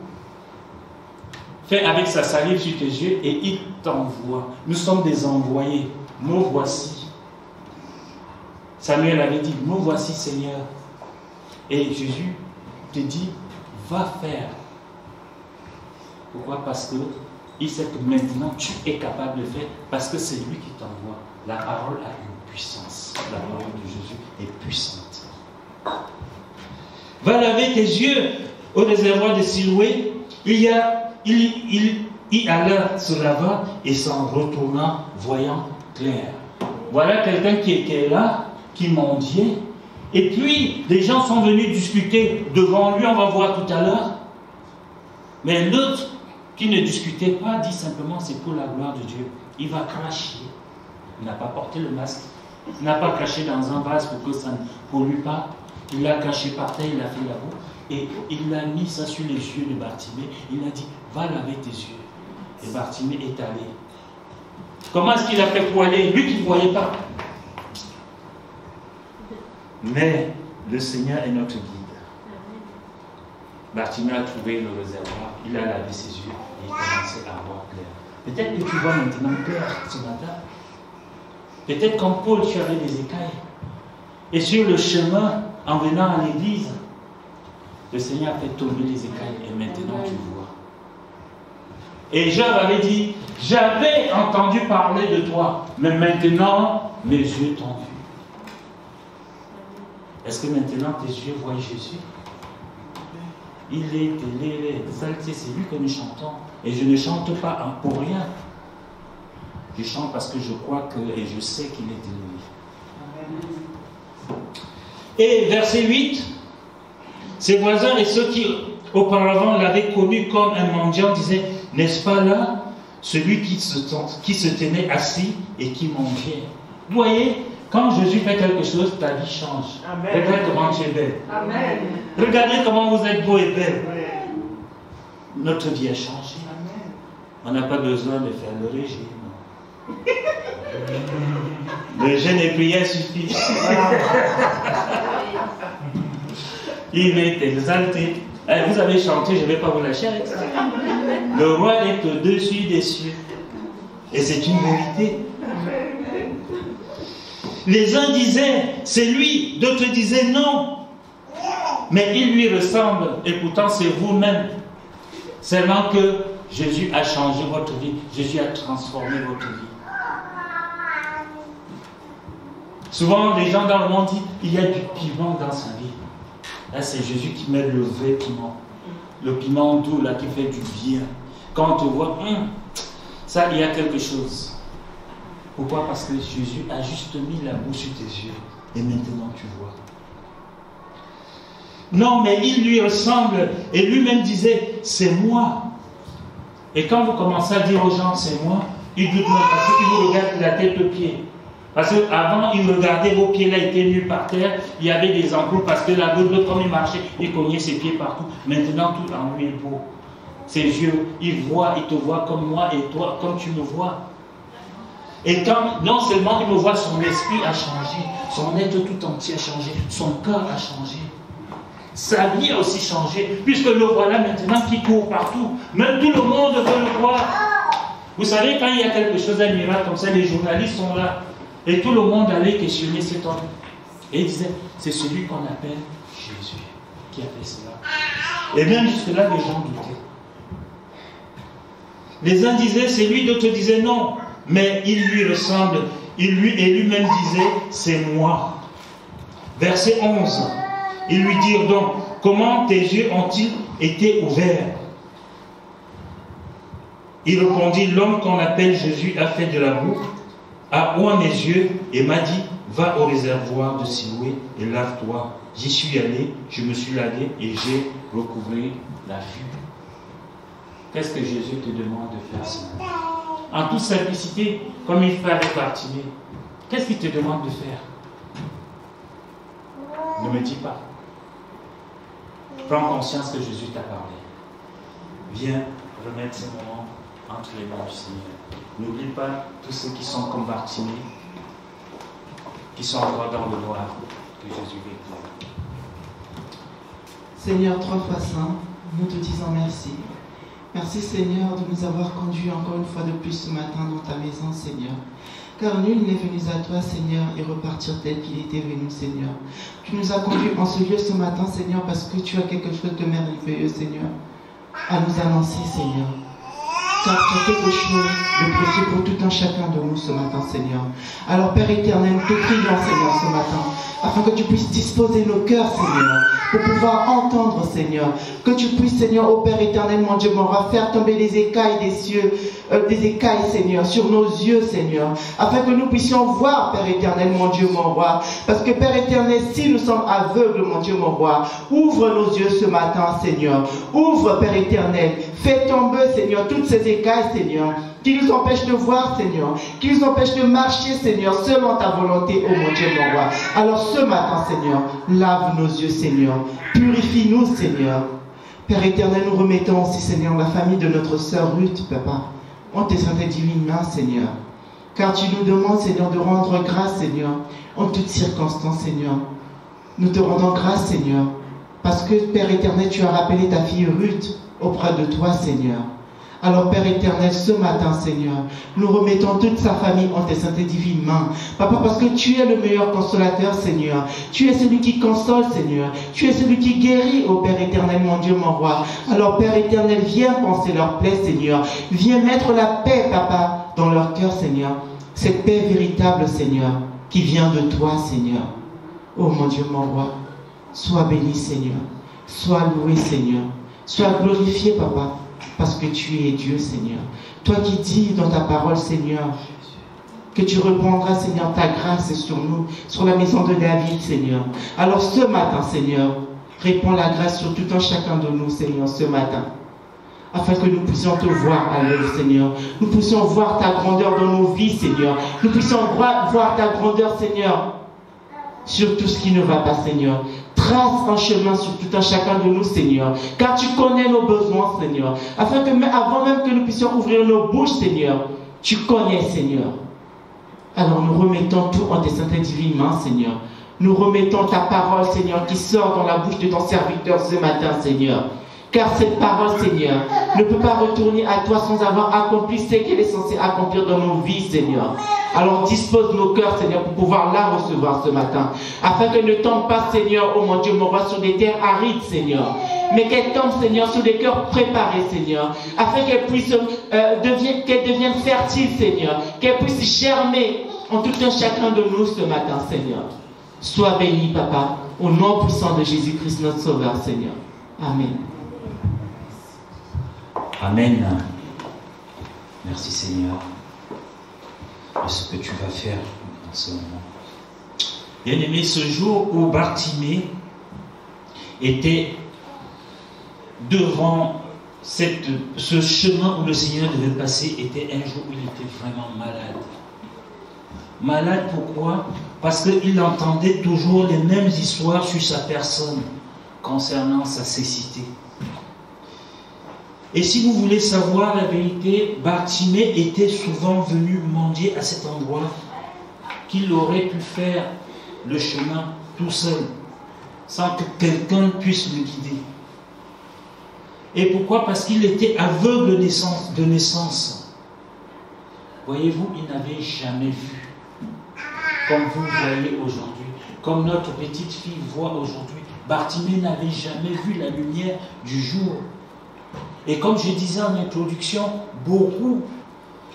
C: fait avec sa salive sur tes yeux et il t'envoie. Nous sommes des envoyés. Nous voici.
D: Samuel avait dit, nous voici Seigneur. Et Jésus te dit, va faire. Pourquoi? Parce que il sait que maintenant tu es capable de faire, parce que c'est lui qui t'envoie. La parole a une puissance. La parole de Jésus est puissante. Va laver tes yeux au réservoir de Siloué. Il alla se lava et s'en retourna, voyant clair. Voilà quelqu'un qui était là, qui mendiait. Et puis, les gens sont venus discuter devant lui, on va voir tout à l'heure. Mais l'autre, qui ne discutait pas, dit simplement, c'est pour la gloire de Dieu. Il va cracher. Il n'a pas porté le masque. Il n'a pas craché dans un vase pour que ça ne pollue pas. Il l'a craché par terre, il a fait la boue. Et il a mis ça sur les yeux de Bartimée. Il a dit, va laver tes yeux. Et Bartimée est allé. Comment est-ce qu'il a fait pour aller? Lui qui ne voyait pas. Mais le Seigneur est notre guide. Bartimée a trouvé le réservoir, il a lavé ses yeux et il commençait à voir clair. Peut-être que tu vois maintenant clair ce matin. Peut-être comme Paul, tu avais des écailles. Et sur le chemin, en venant à l'église, le Seigneur a fait tomber les écailles et maintenant tu vois. Et Job avait dit, j'avais entendu parler de toi, mais maintenant mes yeux t'ont vu. Est-ce que maintenant tes yeux voient Jésus? Il est exalté, c'est lui que nous chantons. Et je ne chante pas pour rien. Je chante parce que je crois que, et je sais qu'il est élevé. Et verset 8, ses voisins et ceux qui auparavant l'avaient connu comme un mendiant disaient, n'est-ce pas là celui qui se tenait assis et qui mangeait? Vous voyez, quand Jésus fait quelque chose, ta vie change. Amen. Regardez comment tu es belle. Amen. Regardez comment vous êtes beau et belle. Notre vie a changé. Amen. On n'a pas besoin de faire le régime. Le jeûne et prière suffit. Il est exalté. Vous avez chanté, je ne vais pas vous lâcher avec ça. Le roi est au-dessus des cieux. Et c'est une vérité. Les uns disaient, c'est lui, d'autres disaient non. Mais il lui ressemble, et pourtant c'est vous-même. Seulement que Jésus a changé votre vie, Jésus a transformé votre vie. Souvent, les gens dans le monde disent, il y a du piment dans sa vie. Là, c'est Jésus qui met le vrai piment. Le piment doux, là, qui fait du bien. Quand on te voit, ça, il y a quelque chose. Pourquoi? Parce que Jésus a juste mis la bouche sur tes yeux. Et maintenant tu vois. Non, mais il lui ressemble. Et lui-même disait, c'est moi. Et quand vous commencez à dire aux gens, c'est moi, ils doutent même parce qu'ils vous regardent de la tête aux pieds. Parce qu'avant, ils regardaient vos pieds là, étaient nus par terre. Il y avait des enclos parce que la goutte, comme il marchait, il cognait ses pieds partout. Maintenant, tout en lui est beau. Ses yeux, il te voit comme moi et toi, comme tu me vois. Et quand, non seulement il me voit, son esprit a changé, son être tout entier a changé, son cœur a changé. Sa vie a aussi changé, puisque le voilà maintenant qui court partout. Même tout le monde veut le voir. Vous savez, quand il y a quelque chose, un miracle comme ça, les journalistes sont là. Et tout le monde allait questionner cet homme. Et il disait, c'est celui qu'on appelle Jésus qui a fait cela. Et même jusque-là, les gens doutaient. Les uns disaient, c'est lui, d'autres disaient non. Mais il lui ressemble. Et lui-même disait, c'est moi. Verset 11. Ils lui dirent donc, comment tes yeux ont-ils été ouverts? Il répondit, l'homme qu'on appelle Jésus a fait de la boue, a oint mes yeux et m'a dit, va au réservoir de Siloué et lave-toi. J'y suis allé, je me suis lavé et j'ai recouvré la vue. Qu'est-ce que Jésus te demande de faire ce matin? En toute simplicité, comme il fait avec Bartimée, qu'est-ce qu'il te demande de faire? Ne me dis pas. Prends conscience que Jésus t'a parlé. Viens remettre ces moments entre les mains du Seigneur. N'oublie pas tous ceux qui sont comme Bartimée, qui sont encore dans le noir, que Jésus véhicule.
E: Seigneur, 3 fois saint, nous te disons merci. Merci Seigneur de nous avoir conduits encore une fois de plus ce matin dans ta maison, Seigneur. Car nul n'est venu à toi, Seigneur, et repartir tel qu'il était venu, Seigneur. Tu nous as conduits en ce lieu ce matin, Seigneur, parce que tu as quelque chose de merveilleux, Seigneur, à nous annoncer, Seigneur. Car tu as quelque chose de précieux pour tout un chacun de nous ce matin, Seigneur. Alors, Père éternel, nous te prions, Seigneur, ce matin, afin que tu puisses disposer nos cœurs, Seigneur, pour pouvoir entendre, Seigneur. Que tu puisses, Seigneur, ô Père éternel, mon Dieu, mon roi, faire tomber les écailles des cieux, des écailles, Seigneur, sur nos yeux, Seigneur, afin que nous puissions voir, Père éternel, mon Dieu, mon roi. Parce que, Père éternel, si nous sommes aveugles, mon Dieu, mon roi, ouvre nos yeux ce matin, Seigneur. Ouvre, Père éternel. Fais tomber, Seigneur, toutes ces écailles, Seigneur, qui nous empêchent de voir, Seigneur, qui nous empêchent de marcher, Seigneur, selon ta volonté, ô mon Dieu, mon roi. Alors ce matin, Seigneur, lave nos yeux, Seigneur. Purifie-nous, Seigneur. Père éternel, nous remettons aussi, Seigneur, la famille de notre sœur Ruth, Papa, en tes saintes et divines mains, Seigneur. Car tu nous demandes, Seigneur, de rendre grâce, Seigneur, en toutes circonstances, Seigneur. Nous te rendons grâce, Seigneur, parce que, Père éternel, tu as rappelé ta fille Ruth auprès de toi, Seigneur. Alors, Père éternel, ce matin, Seigneur, nous remettons toute sa famille en tes saintes et divines mains. Papa, parce que tu es le meilleur consolateur, Seigneur. Tu es celui qui console, Seigneur. Tu es celui qui guérit, ô Père éternel, mon Dieu, mon roi. Alors, Père éternel, viens penser leur plaie, Seigneur. Viens mettre la paix, Papa, dans leur cœur, Seigneur. Cette paix véritable, Seigneur, qui vient de toi, Seigneur. Ô mon Dieu, mon roi, sois béni, Seigneur. Sois loué, Seigneur. Sois glorifié, Papa. Parce que tu es Dieu, Seigneur. Toi qui dis dans ta parole, Seigneur, que tu reprendras, Seigneur, ta grâce sur nous, sur la maison de David, Seigneur. Alors ce matin, Seigneur, répands la grâce sur tout un chacun de nous, Seigneur, ce matin. Afin que nous puissions te voir à l'œuvre, Seigneur. Nous puissions voir ta grandeur dans nos vies, Seigneur. Nous puissions voir ta grandeur, Seigneur, sur tout ce qui ne va pas, Seigneur. Trace un chemin sur tout un chacun de nous, Seigneur. Car tu connais nos besoins, Seigneur. Afin que, avant même que nous puissions ouvrir nos bouches, Seigneur, tu connais, Seigneur. Alors nous remettons tout en tes saintes et divines mains, Seigneur. Nous remettons ta parole, Seigneur, qui sort dans la bouche de ton serviteur ce matin, Seigneur. Car cette parole, Seigneur, ne peut pas retourner à toi sans avoir accompli ce qu'elle est censée accomplir dans nos vies, Seigneur. Alors dispose nos cœurs, Seigneur, pour pouvoir la recevoir ce matin. Afin qu'elle ne tombe pas, Seigneur, oh mon Dieu, mon roi, sur des terres arides, Seigneur. Mais qu'elle tombe, Seigneur, sur des cœurs préparés, Seigneur. Afin qu'elle puisse qu'elle devienne fertile, Seigneur. Qu'elle puisse germer en tout un chacun de nous ce matin, Seigneur. Sois béni, Papa, au nom puissant de Jésus-Christ, notre Sauveur, Seigneur. Amen.
C: Amen. Merci Seigneur de ce que tu vas faire en ce moment.
D: Bien-aimé, ce jour où Bartimée était devant ce chemin où le Seigneur devait passer, était un jour où il était vraiment malade. Malade pourquoi? Parce qu'il entendait toujours les mêmes histoires sur sa personne concernant sa cécité. Et si vous voulez savoir la vérité, Bartimée était souvent venu mendier à cet endroit qu'il aurait pu faire le chemin tout seul, sans que quelqu'un puisse le guider. Et pourquoi? Parce qu'il était aveugle de naissance. Voyez-vous, il n'avait jamais vu, comme vous voyez aujourd'hui, comme notre petite fille voit aujourd'hui. Bartimée n'avait jamais vu la lumière du jour. Et comme je disais en introduction, beaucoup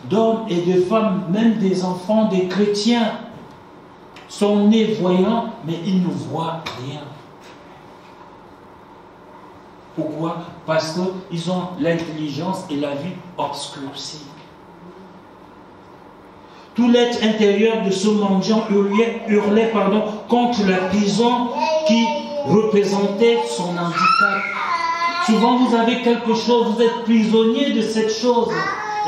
D: d'hommes et de femmes, même des enfants, des chrétiens, sont nés voyants, mais ils ne voient rien. Pourquoi? Parce qu'ils ont l'intelligence et la vue obscurcie. Tout l'être intérieur de ce mendiant hurlait contre la prison qui représentait son handicap. Souvent vous avez quelque chose, vous êtes prisonnier de cette chose.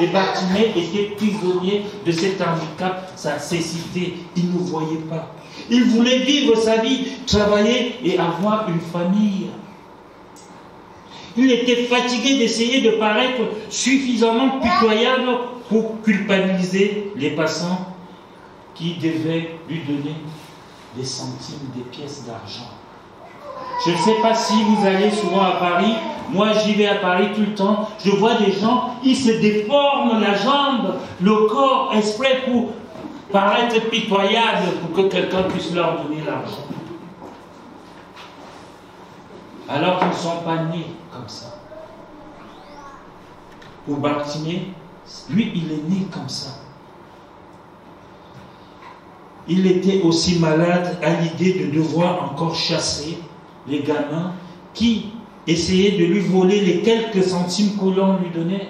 D: Et Bartimée était prisonnier de cet handicap, sa cécité. Il ne voyait pas. Il voulait vivre sa vie, travailler et avoir une famille. Il était fatigué d'essayer de paraître suffisamment pitoyable pour culpabiliser les passants qui devaient lui donner des centimes, des pièces d'argent. Je ne sais pas si vous allez souvent à Paris. Moi, j'y vais à Paris tout le temps. Je vois des gens, ils se déforment la jambe, le corps, exprès pour paraître pitoyable pour que quelqu'un puisse leur donner l'argent. Alors qu'ils ne sont pas nés comme ça. Pour Bartimée, lui, il est né comme ça. Il était aussi malade à l'idée de devoir encore chasser les gamins qui essayaient de lui voler les quelques centimes que l'on lui donnait.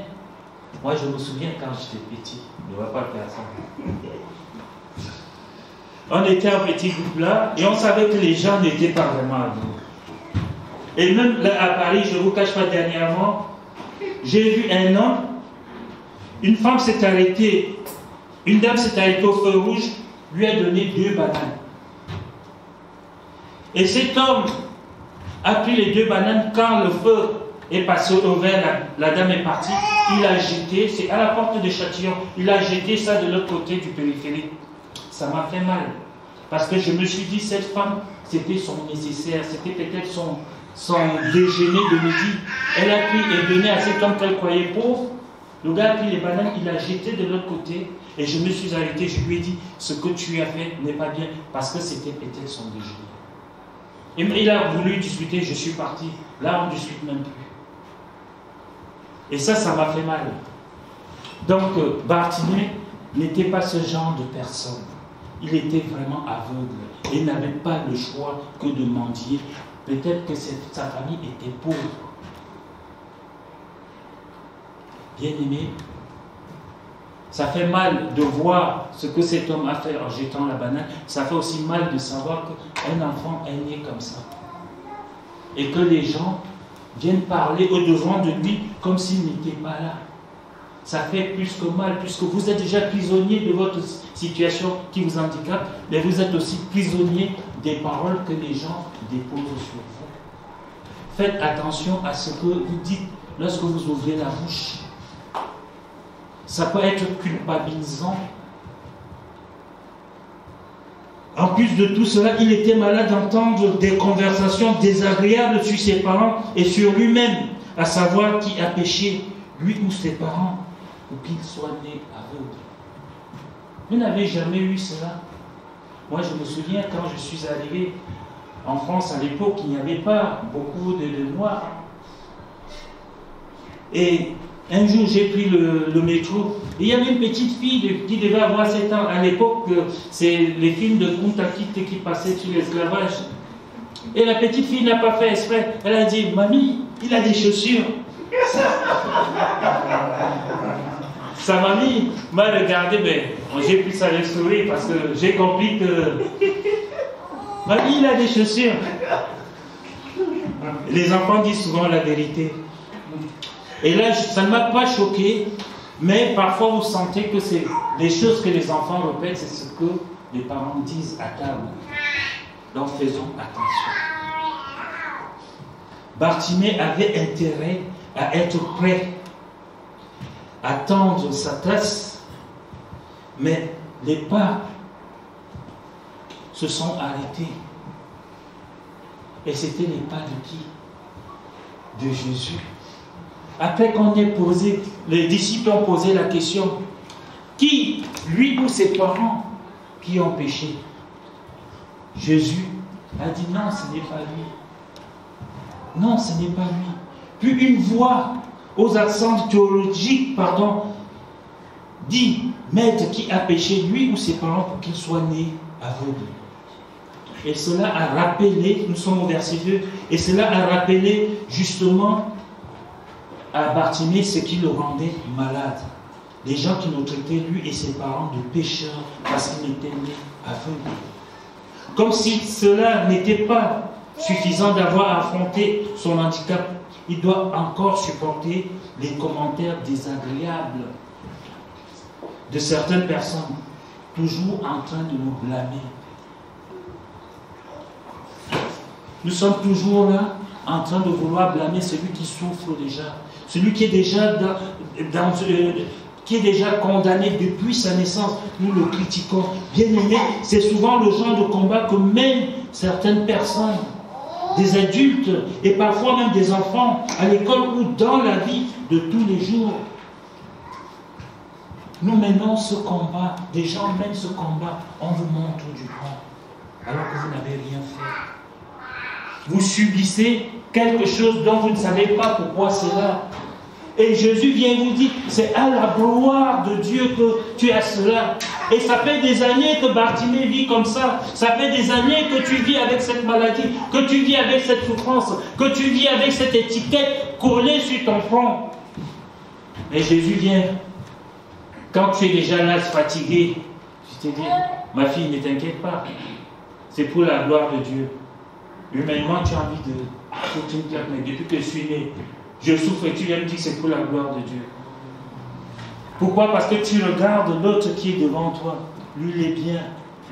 D: Moi, je me souviens quand j'étais petit, je ne vais pas faire ça. On était un petit groupe là et on savait que les gens n'étaient pas vraiment à nous. Et même là à Paris, je ne vous cache pas, dernièrement, j'ai vu un homme, une femme s'est arrêtée, une dame s'est arrêtée au feu rouge, lui a donné 2 bananes. Et cet homme a pris les 2 bananes quand le feu est passé au vert, la dame est partie, il a jeté, c'est à la porte de Châtillon, il a jeté ça de l'autre côté du périphérique. Ça m'a fait mal. Parce que je me suis dit, cette femme, c'était son nécessaire, c'était peut-être son déjeuner de midi. Elle a pris et donné à cet homme qu'elle croyait pauvre. Le gars a pris les bananes, il a jeté de l'autre côté. Et je me suis arrêté, je lui ai dit, ce que tu as fait n'est pas bien, parce que c'était peut-être son déjeuner. Et il a voulu discuter, je suis parti. Là, on ne discute même plus. Et ça m'a fait mal. Donc, Bartimée n'était pas ce genre de personne. Il était vraiment aveugle. Il n'avait pas le choix que de mendier. Peut-être que sa famille était pauvre. Bien-aimé, ça fait mal de voir ce que cet homme a fait en jetant la banane. Ça fait aussi mal de savoir qu'un enfant est né comme ça. Et que les gens viennent parler au-devant de lui comme s'il n'était pas là. Ça fait plus que mal, puisque vous êtes déjà prisonnier de votre situation qui vous handicape, mais vous êtes aussi prisonnier des paroles que les gens déposent sur vous. Faites attention à ce que vous dites lorsque vous ouvrez la bouche. Ça peut être culpabilisant. En plus de tout cela, il était malade d'entendre des conversations désagréables sur ses parents et sur lui-même, à savoir qui a péché, lui ou ses parents, pour qu'il soit né aveugle. Vous n'avez jamais eu cela? Moi, je me souviens quand je suis arrivé en France à l'époque, il n'y avait pas beaucoup de noirs. Et un jour, j'ai pris le métro. Et il y avait une petite fille qui devait avoir 7 ans. À l'époque, c'est les films de Kunta Kinte qui passaient sur l'esclavage. Et la petite fille n'a pas fait exprès. Elle a dit, mamie, il a des chaussures. Sa mamie m'a regardé, mais j'ai pris ça avec sourire parce que j'ai compris que mamie, il a des chaussures. Les enfants disent souvent la vérité. Et là, ça ne m'a pas choqué, mais parfois vous sentez que c'est des choses que les enfants répètent, c'est ce que les parents disent à table. Donc faisons attention. Bartimée avait intérêt à être prêt à tendre sa tasse, mais les pas se sont arrêtés. Et c'était les pas de qui? De Jésus. Après qu'on ait posé, les disciples ont posé la question, qui, lui ou ses parents, qui ont péché? Jésus a dit non, ce n'est pas lui. Non, ce n'est pas lui. Puis une voix aux accents théologiques, dit, maître, qui a péché, lui ou ses parents, pour qu'il soit né aveugle? Et cela a rappelé, nous sommes au verset 2, et cela a rappelé justement à Bartimée ce qui le rendait malade. Les gens qui l'ont traité, lui et ses parents, de pécheurs parce qu'il était né aveugle. Comme si cela n'était pas suffisant d'avoir affronté son handicap, il doit encore supporter les commentaires désagréables de certaines personnes, toujours en train de nous blâmer. Nous sommes toujours là, en train de vouloir blâmer celui qui souffre déjà, celui qui est déjà qui est déjà condamné depuis sa naissance. Nous le critiquons. Bien aimé, c'est souvent le genre de combat que mènent certaines personnes, des adultes et parfois même des enfants, à l'école ou dans la vie de tous les jours. Nous menons ce combat, des gens mènent ce combat, on vous montre du doigt, alors que vous n'avez rien fait. Vous subissez quelque chose dont vous ne savez pas pourquoi c'est là. Et Jésus vient vous dire, c'est à la gloire de Dieu que tu as cela. Et ça fait des années que Bartimée vit comme ça. Ça fait des années que tu vis avec cette maladie, que tu vis avec cette souffrance, que tu vis avec cette étiquette collée sur ton front. Et Jésus vient. Quand tu es déjà là, fatigué, je te dis, ma fille, ne t'inquiète pas. C'est pour la gloire de Dieu. Humainement, tu as envie de foutre une claque, mais depuis que je suis né, je souffre et tu viens me dire que c'est pour la gloire de Dieu. Pourquoi? Parce que tu regardes l'autre qui est devant toi. Lui, il est bien.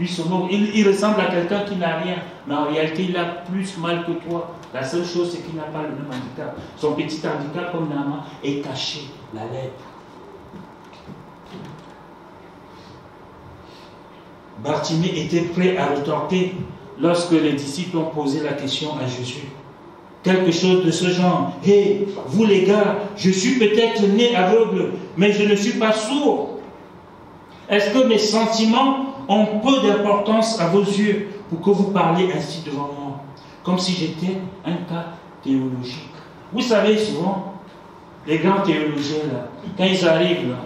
D: Lui, il ressemble à quelqu'un qui n'a rien. Mais en réalité, il a plus mal que toi. La seule chose, c'est qu'il n'a pas le même handicap. Son petit handicap, comme Naaman, est caché, la lèpre. Bartimée était prêt à retorquer lorsque les disciples ont posé la question à Jésus. Quelque chose de ce genre. Hé, vous les gars, je suis peut-être né aveugle, mais je ne suis pas sourd. Est-ce que mes sentiments ont peu d'importance à vos yeux pour que vous parliez ainsi devant moi? Comme si j'étais un cas théologique. Vous savez, souvent, les grands théologiens, là, quand ils arrivent, là,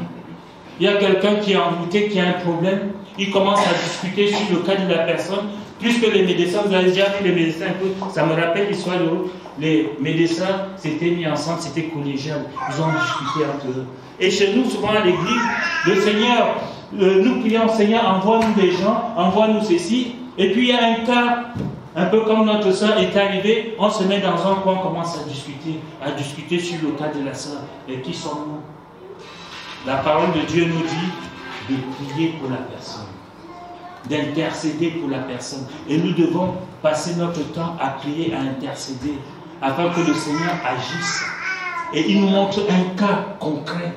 D: il y a quelqu'un qui est embouté, qui a un problème, il commence à discuter sur le cas de la personne, plus que les médecins, vous avez déjà vu les médecins un peu, ça me rappelle l'histoire de les médecins s'étaient mis ensemble, c'était collégial, ils ont discuté entre eux. Et chez nous, souvent à l'église, le Seigneur, nous prions, Seigneur, envoie-nous des gens, envoie-nous ceci, et puis il y a un cas, un peu comme notre soeur est arrivée, on se met dans un coin, on commence à discuter sur le cas de la soeur. Et qui sommes-nous? La parole de Dieu nous dit de prier pour la personne, d'intercéder pour la personne. Et nous devons passer notre temps à prier, à intercéder, afin que le Seigneur agisse. Et il nous montre un cas concret.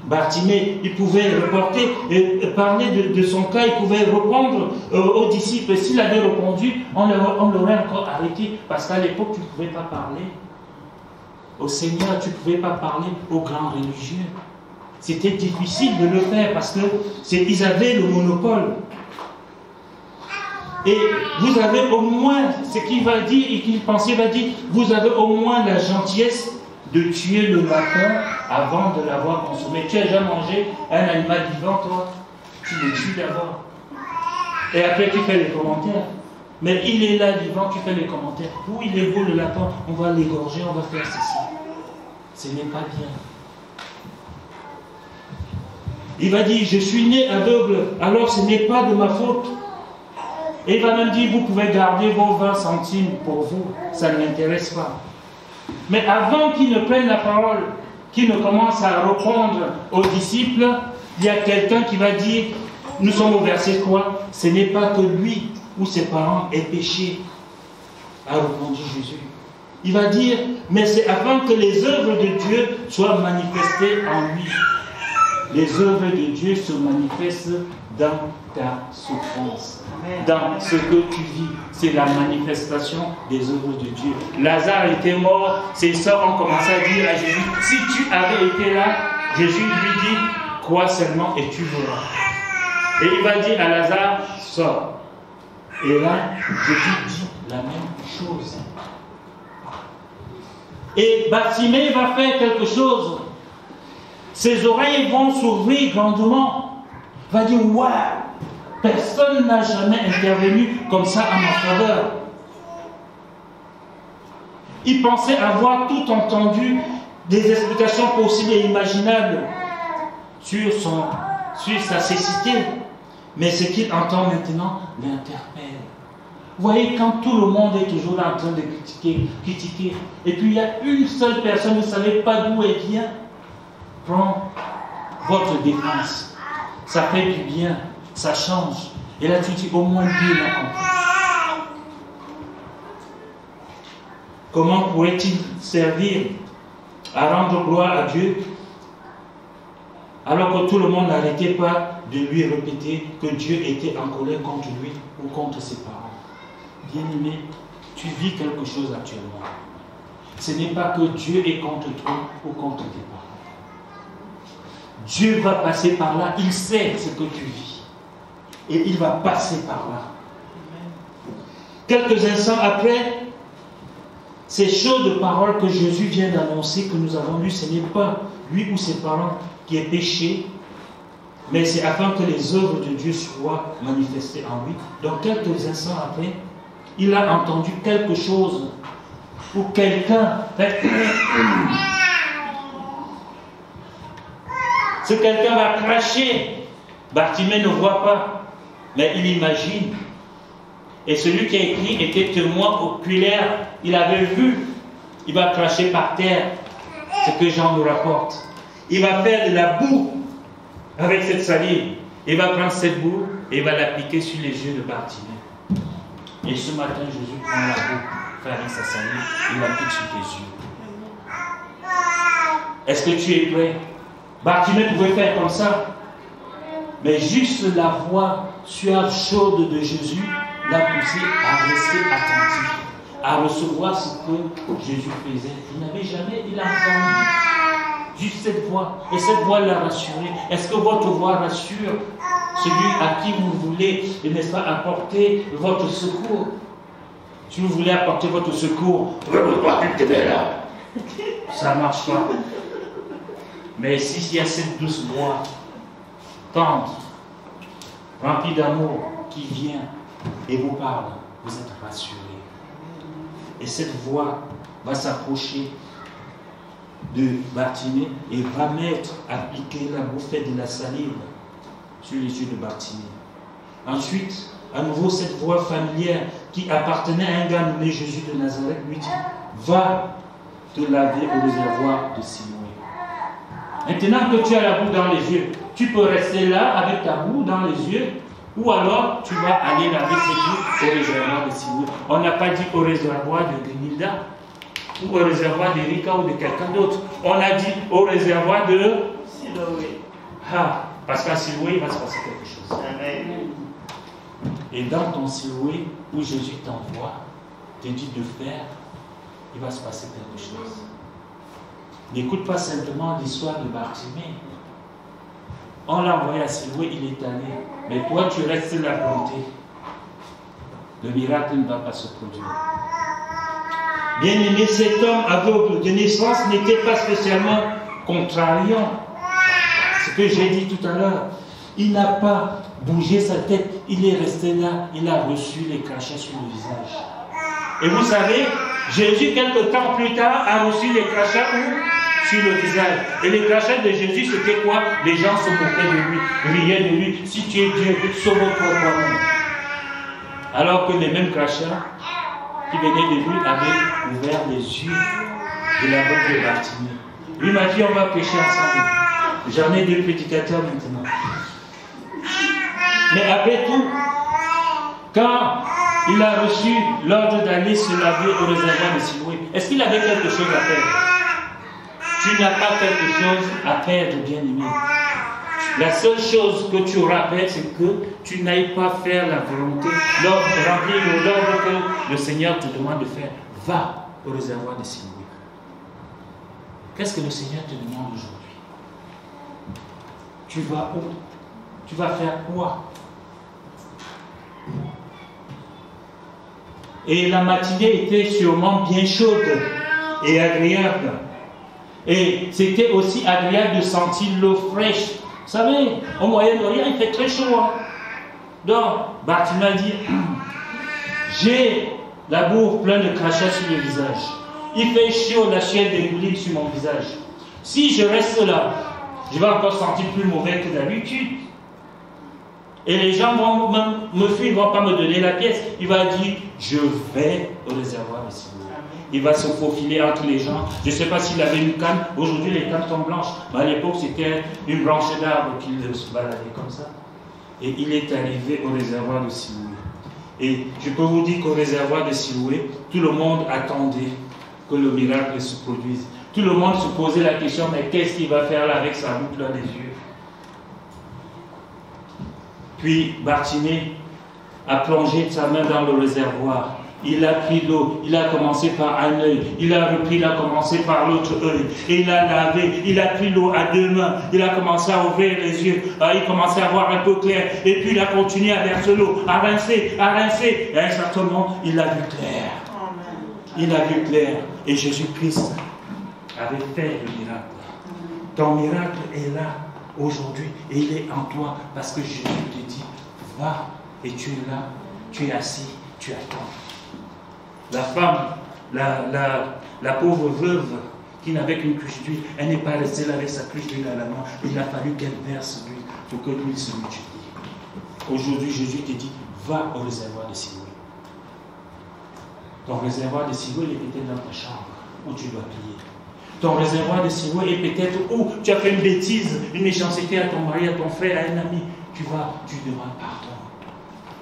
D: Bartimée, il pouvait reporter et parler de son cas, il pouvait répondre aux disciples. S'il avait répondu, on l'aurait encore arrêté, parce qu'à l'époque, tu ne pouvais pas parler au Seigneur, tu ne pouvais pas parler aux grands religieux. C'était difficile de le faire parce qu'ils avaient le monopole. Et vous avez au moins, ce qu'il va dire et qu'il pensait, va dire, vous avez au moins la gentillesse de tuer le lapin avant de l'avoir consommé. Tu as déjà mangé un animal vivant, toi? Tu le tues d'abord. Et après, tu fais les commentaires. Mais il est là vivant, tu fais les commentaires. Où il est beau le lapin, on va l'égorger, on va faire ceci. Ce n'est pas bien. Il va dire, je suis né aveugle, alors ce n'est pas de ma faute. Et il va même dire, vous pouvez garder vos 20 centimes pour vous, ça ne m'intéresse pas. Mais avant qu'il ne prenne la parole, qu'il ne commence à répondre aux disciples, il y a quelqu'un qui va dire, nous sommes au verset 3, ce n'est pas que lui ou ses parents aient péché, a répondu Jésus. Il va dire, mais c'est afin que les œuvres de Dieu soient manifestées en lui. Les œuvres de Dieu se manifestent dans ta souffrance, dans ce que tu vis. C'est la manifestation des œuvres de Dieu. Lazare était mort, ses sœurs ont commencé à dire à Jésus, si tu avais été là, Jésus lui dit, crois seulement et tu verras. Et il va dire à Lazare, sors. Et là, Jésus dit la même chose. Et Bartimée va faire quelque chose. Ses oreilles vont s'ouvrir grandement. Il va dire, waouh, personne n'a jamais intervenu comme ça à ma faveur. Il pensait avoir tout entendu, des explications possibles et imaginables sur sa cécité. Mais ce qu'il entend maintenant l'interpelle. Vous voyez, quand tout le monde est toujours là en train de critiquer, et puis il y a une seule personne, vous ne savez pas d'où elle vient, prend votre défense. Ça fait du bien, ça change. Et là, tu dis, au moins Dieu l'a compris. Comment pourrait-il servir à rendre gloire à Dieu alors que tout le monde n'arrêtait pas de lui répéter que Dieu était en colère contre lui ou contre ses parents? Bien-aimé, tu vis quelque chose actuellement. Ce n'est pas que Dieu est contre toi ou contre tes parents. Dieu va passer par là, il sait ce que tu vis. Et il va passer par là. Quelques instants après, ces chaudes paroles que Jésus vient d'annoncer, que nous avons lues, ce n'est pas lui ou ses parents qui est péché, mais c'est afin que les œuvres de Dieu soient manifestées en lui. Donc quelques instants après, il a entendu quelque chose, ou quelqu'un. Ce quelqu'un va cracher. Bartimée ne voit pas, mais il imagine. Et celui qui a écrit était témoin oculaire. Il avait vu. Il va cracher par terre. Ce que Jean nous rapporte. Il va faire de la boue avec cette salive. Il va prendre cette boue et il va l'appliquer sur les yeux de Bartimée. Et ce matin, Jésus prend la boue, fait avec sa salive, il l'applique sur tes yeux. Est-ce que tu es prêt? Bartimée pouvait faire comme ça. Mais juste la voix suave, chaude de Jésus l'a poussé à rester attentif, à recevoir ce que Jésus faisait. Il n'avait jamais, il a entendu juste cette voix. Et cette voix l'a rassuré. Est-ce que votre voix rassure celui à qui vous voulez, n'est-ce pas, apporter votre secours? Si vous voulez apporter votre secours, ça ne marche pas. Mais s'il y a cette douce voix, tendre, remplie d'amour, qui vient et vous parle, vous êtes rassurés. Et cette voix va s'approcher de Bartimée et va appliquer la bouffée de la salive sur les yeux de Bartimée. Ensuite, à nouveau, cette voix familière qui appartenait à un gars nommé Jésus de Nazareth lui dit, va te laver au réservoir de Siloé. Maintenant que tu as la boue dans les yeux, tu peux rester là avec ta boue dans les yeux, ou alors tu vas aller laver tes yeux au réservoir de Siloé. On n'a pas dit au réservoir de Grenilda, ou au réservoir d'Erika ou de quelqu'un d'autre. On a dit au réservoir de Siloé. Ah, parce qu'à Siloé, il va se passer quelque chose. Amen. Et dans ton Siloé, où Jésus t'envoie, te dit de faire, il va se passer quelque chose. N'écoute pas simplement l'histoire de Bartimée. On l'a envoyé à Siloé, il est allé. Mais toi, tu restes là planté. Le miracle ne va pas se produire. Bien-aimé, cet homme aveugle de naissance n'était pas spécialement contrariant. Ce que j'ai dit tout à l'heure. Il n'a pas bougé sa tête. Il est resté là. Il a reçu les crachats sur le visage. Et vous savez, Jésus, quelque temps plus tard, a reçu les crachats sur le visage. Et les crachats de Jésus, c'était quoi? Les gens se moquaient de lui, riaient de lui. Si tu es Dieu, sauve-toi toi-même. Alors que les mêmes crachats qui venaient de lui avaient ouvert les yeux de la bonne de Bartimée. Lui m'a dit, on va pécher ensemble. J'en ai deux prédicateurs maintenant. Mais après tout, quand il a reçu l'ordre d'aller se laver au réservoir de Siloé, est-ce qu'il avait quelque chose à faire? Tu n'as pas quelque chose à perdre, bien-aimé. La seule chose que tu auras à faire, c'est que tu n'ailles pas faire la volonté, remplir l'ordre que le Seigneur te demande de faire. Va au réservoir de Siloé. Qu'est-ce que le Seigneur te demande aujourd'hui? Tu vas où? Tu vas faire quoi? Et la matinée était sûrement bien chaude et agréable. Et c'était aussi agréable de sentir l'eau fraîche. Vous savez, au Moyen-Orient, il fait très chaud. Hein? Donc, Bartimée a dit, j'ai la bourre pleine de crachats sur le visage. Il fait chaud, la chair dégouline sur mon visage. Si je reste là, je vais encore sentir plus mauvais que d'habitude. Et les gens vont me fuir, ils ne vont pas me donner la pièce. Il va dire, je vais au réservoir de Siloé. Il va se faufiler entre les gens. Je ne sais pas s'il avait une canne. Aujourd'hui, les cannes sont blanches. Mais à l'époque, c'était une branche d'arbre qu'il se baladait comme ça. Et il est arrivé au réservoir de Siloé. Et je peux vous dire qu'au réservoir de Siloé, tout le monde attendait que le miracle se produise. Tout le monde se posait la question, mais qu'est-ce qu'il va faire là avec sa boucle dans les yeux? Puis Bartimée a plongé sa main dans le réservoir Il a pris l'eau, il a commencé par un œil, il a repris, il a commencé par l'autre œil, et il a lavé, il a pris l'eau à 2 mains, il a commencé à ouvrir les yeux, il commençait à voir un peu clair, et puis il a continué à verser l'eau, à rincer, et à un certain moment, il a vu clair. Il a vu clair, et Jésus-Christ avait fait le miracle. Ton miracle est là aujourd'hui, et il est en toi, parce que Jésus te dit, va, et tu es là, tu es assis, tu attends. La femme, la pauvre veuve qui n'avait qu'une cruche d'huile, elle n'est pas restée là avec sa cruche d'huile à la main. Il a fallu qu'elle verse l'huile pour que l'huile se multiplie. Aujourd'hui, Jésus te dit, va au réservoir de Siloé. Ton réservoir de Siloé est peut-être dans ta chambre où tu dois prier. Ton réservoir de Siloé est peut-être où tu as fait une bêtise, une méchanceté à ton mari, à ton frère, à un ami. Tu demandes pardon.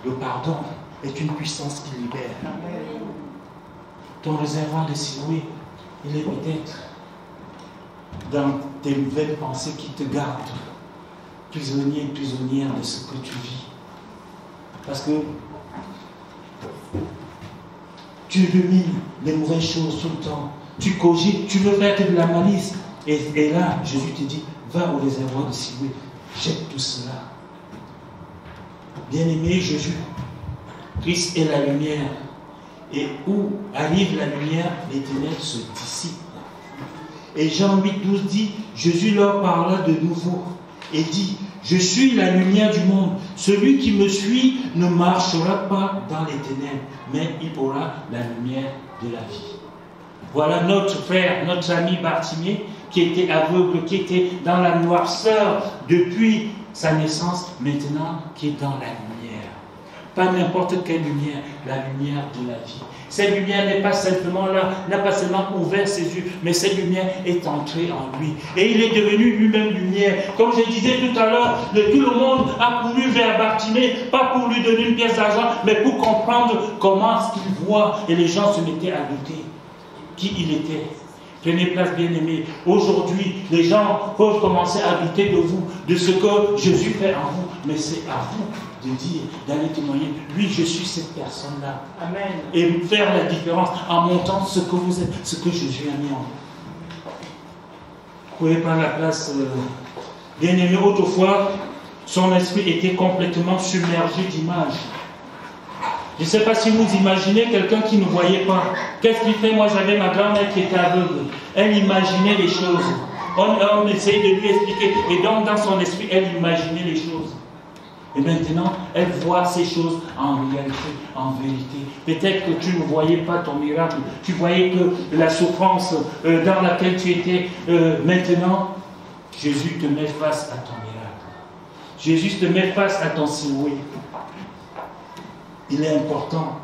D: Le pardon est une puissance qui libère. Ton réservoir de Siloé, il est peut-être dans tes nouvelles pensées qui te gardent prisonnier et prisonnière de ce que tu vis. Parce que tu rumines les mauvaises choses tout le temps. Tu cogites, tu veux faire de la malice. Et là, Jésus te dit, va au réservoir de Siloé, jette tout cela. Bien-aimé Jésus, Christ est la lumière. Et où arrive la lumière, les ténèbres se dissipent. Et Jean 8,12 dit, Jésus leur parla de nouveau et dit, je suis la lumière du monde. Celui qui me suit ne marchera pas dans les ténèbres, mais il aura la lumière de la vie. Voilà notre frère, notre ami Bartimée, qui était aveugle, qui était dans la noirceur depuis sa naissance, maintenant qui est dans la lumière. Pas n'importe quelle lumière, la lumière de la vie. Cette lumière n'est pas simplement là, n'a pas seulement ouvert ses yeux, mais cette lumière est entrée en lui. Et il est devenu lui-même lumière. Comme je disais tout à l'heure, tout le monde a couru vers Bartimée, pas pour lui donner une pièce d'argent, mais pour comprendre comment ce qu'il voit. Et les gens se mettaient à douter qui il était. Prenez place, bien-aimés. Aujourd'hui, les gens peuvent commencer à douter de vous, de ce que Jésus fait en vous, mais c'est à vous de dire, d'aller témoigner, oui, je suis cette personne-là. Amen. Et faire la différence en montrant ce que vous êtes, ce que Jésus a mis en vous. Vous pouvez prendre la place. Bien-aimé, autrefois, son esprit était complètement submergé d'images. Je ne sais pas si vous imaginez quelqu'un qui ne voyait pas. Qu'est-ce qu'il fait? Moi, j'avais ma grand-mère qui était aveugle. Elle imaginait les choses. On essayait de lui expliquer. Et donc, dans son esprit, elle imaginait les choses. Et maintenant, elle voit ces choses en réalité, en vérité. Peut-être que tu ne voyais pas ton miracle. Tu voyais que la souffrance dans laquelle tu étais. Maintenant, Jésus te met face à ton miracle. Jésus te met face à ton Siloé. Il est important.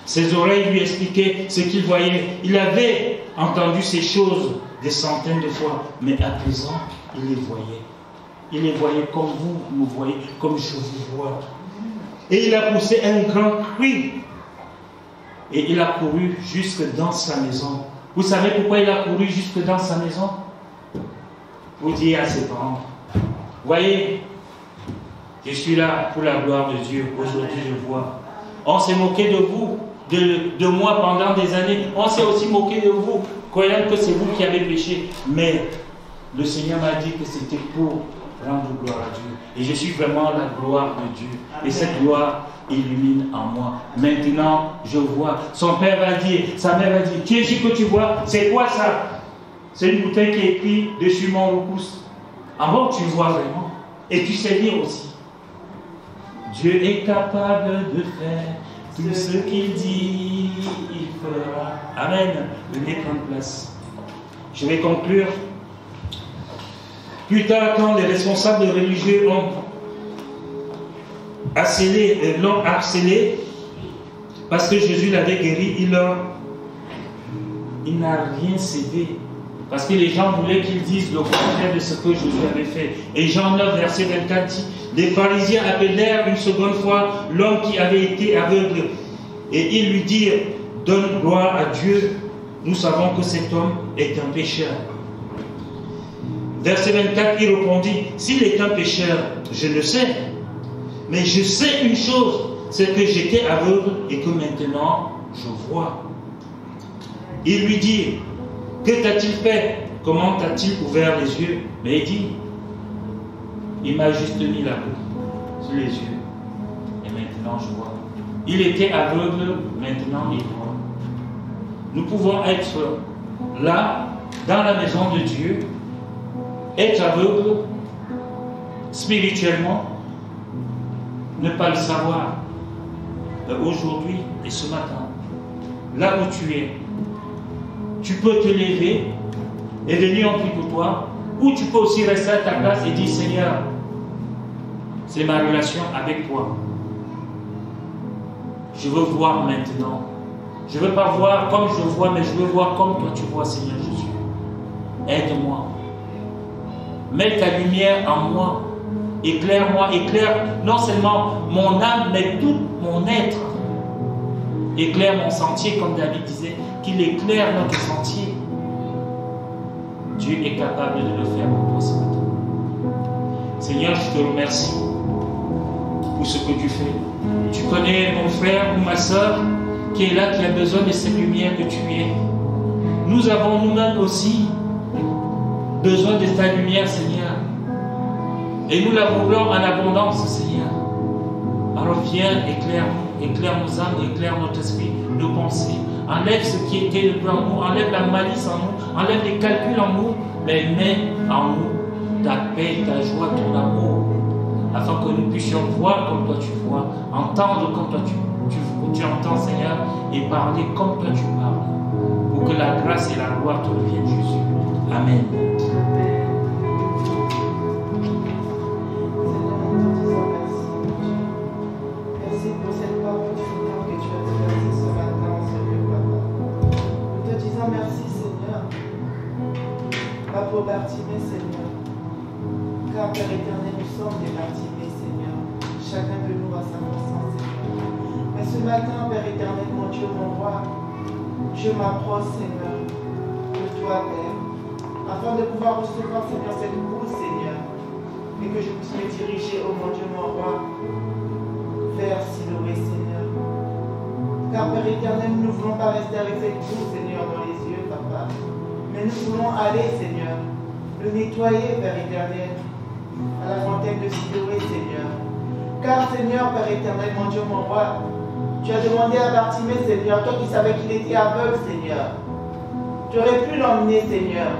D: Ses oreilles lui expliquaient ce qu'il voyait. Il avait entendu ces choses des centaines de fois, mais à présent, il les voyait. Il les voyait comme vous me voyez, comme je vous vois. Et il a poussé un grand cri. Et il a couru jusque dans sa maison. Vous savez pourquoi il a couru jusque dans sa maison? Vous dites à ses parents, voyez, je suis là pour la gloire de Dieu. Aujourd'hui, je vois. On s'est moqué de vous, de moi pendant des années. On s'est aussi moqué de vous, croyant que c'est vous qui avez péché. Mais le Seigneur m'a dit que c'était pour rendre gloire à Dieu. Et je suis vraiment la gloire de Dieu. Et cette gloire illumine en moi. Maintenant, je vois. Son père va dire, sa mère va dire, qui est-ce que tu vois? C'est quoi ça? C'est une bouteille qui est écrite dessus mon repousse. Ah bon, tu vois vraiment. Et tu sais lire aussi. Dieu est capable de faire tout ce qu'il dit, il fera. Amen. Venez prendre place. Je vais conclure. Plus tard, quand les responsables religieux l'ont harcelé, parce que Jésus l'avait guéri, il n'a rien cédé. Parce que les gens voulaient qu'il dise le contraire de ce que Jésus avait fait. Et Jean 9, verset 24 dit, les pharisiens appelèrent une seconde fois l'homme qui avait été aveugle. Et ils lui dirent, donne gloire à Dieu, nous savons que cet homme est un pécheur. Verset 24, il répondit, s'il est un pécheur, je le sais. Mais je sais une chose, c'est que j'étais aveugle et que maintenant je vois. Il lui dit, que t'a-t-il fait? Comment t'a-t-il ouvert les yeux? Mais il dit, il m'a juste mis la peau sur les yeux. Et maintenant je vois. Il était aveugle, maintenant il voit. Nous pouvons être là, dans la maison de Dieu, être aveugle spirituellement, ne pas le savoir. Mais aujourd'hui et ce matin, là où tu es, tu peux te lever et venir en prier pour toi, ou tu peux aussi rester à ta place et dire, Seigneur, c'est ma relation avec toi. Je veux voir maintenant. Je ne veux pas voir comme je vois, mais je veux voir comme toi tu vois, Seigneur Jésus. Aide-moi. Mets ta lumière en moi. Éclaire-moi, éclaire non seulement mon âme, mais tout mon être. Éclaire mon sentier, comme David disait, qu'il éclaire notre sentier. Dieu est capable de le faire pour toi ce matin. Seigneur, je te remercie pour ce que tu fais. Tu connais mon frère ou ma soeur qui est là, qui a besoin de cette lumière que tu es. Nous avons nous-mêmes aussi besoin de ta lumière, Seigneur. Et nous la voulons en abondance, Seigneur. Alors viens, éclaire-nous, éclaire nos âmes, éclaire notre esprit, nos pensées. Enlève ce qui était le plan en nous, enlève la malice en nous, enlève les calculs en nous, mais mets en nous ta paix, ta joie, ton amour, afin que nous puissions voir comme toi tu vois, entendre comme toi tu entends, Seigneur, et parler comme toi tu parles, pour que la grâce et la gloire te reviennent, Jésus. Amen.
E: Merci pour cette parole que tu as traversée ce matin, Seigneur Papa. Nous te disons merci, Seigneur, pas pour Bartimée, Seigneur, car Père éternel, nous sommes des Bartimée, Seigneur. Chacun de nous a sa façon, Seigneur. Mais ce matin, Père éternel, mon Dieu, mon roi, je m'approche, Seigneur, de toi, Père, afin de pouvoir recevoir, Seigneur, cette bourse, Seigneur, et que je puisse me diriger, oh mon Dieu, mon roi, vers Siloé, Seigneur. Car, Père éternel, nous ne voulons pas rester avec cette bourse, Seigneur, dans les yeux, Papa, mais nous voulons aller, Seigneur, le nettoyer, Père éternel, à la fontaine de Siloé, Seigneur. Car, Seigneur, Père éternel, mon Dieu, mon roi, tu as demandé à Bartimée, Seigneur, toi qui savais qu'il était aveugle, Seigneur. Tu aurais pu l'emmener, Seigneur,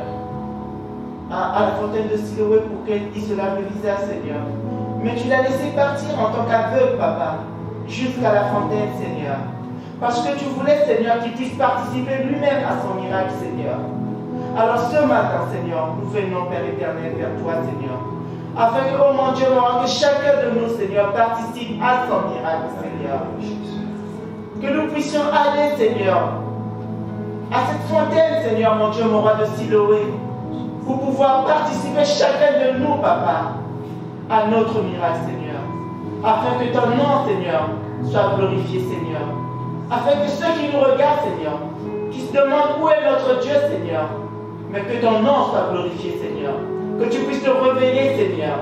E: à la fontaine de Siloé pour qu'il se lave le visage, Seigneur. Mais tu l'as laissé partir en tant qu'aveugle, Papa, jusqu'à la fontaine, Seigneur. Parce que tu voulais, Seigneur, qu'il puisse participer lui-même à son miracle, Seigneur. Alors ce matin, Seigneur, nous venons, Père éternel, vers toi, Seigneur. Afin que, oh mon Dieu, que chacun de nous, Seigneur, participe à son miracle, Seigneur. Que nous puissions aller, Seigneur, à cette fontaine, Seigneur, mon Dieu, mon roi de Siloé, pour pouvoir participer chacun de nous, Papa, à notre miracle, Seigneur. Afin que ton nom, Seigneur, soit glorifié, Seigneur. Afin que ceux qui nous regardent, Seigneur, qui se demandent où est notre Dieu, Seigneur, mais que ton nom soit glorifié, Seigneur. Que tu puisses te révéler, Seigneur,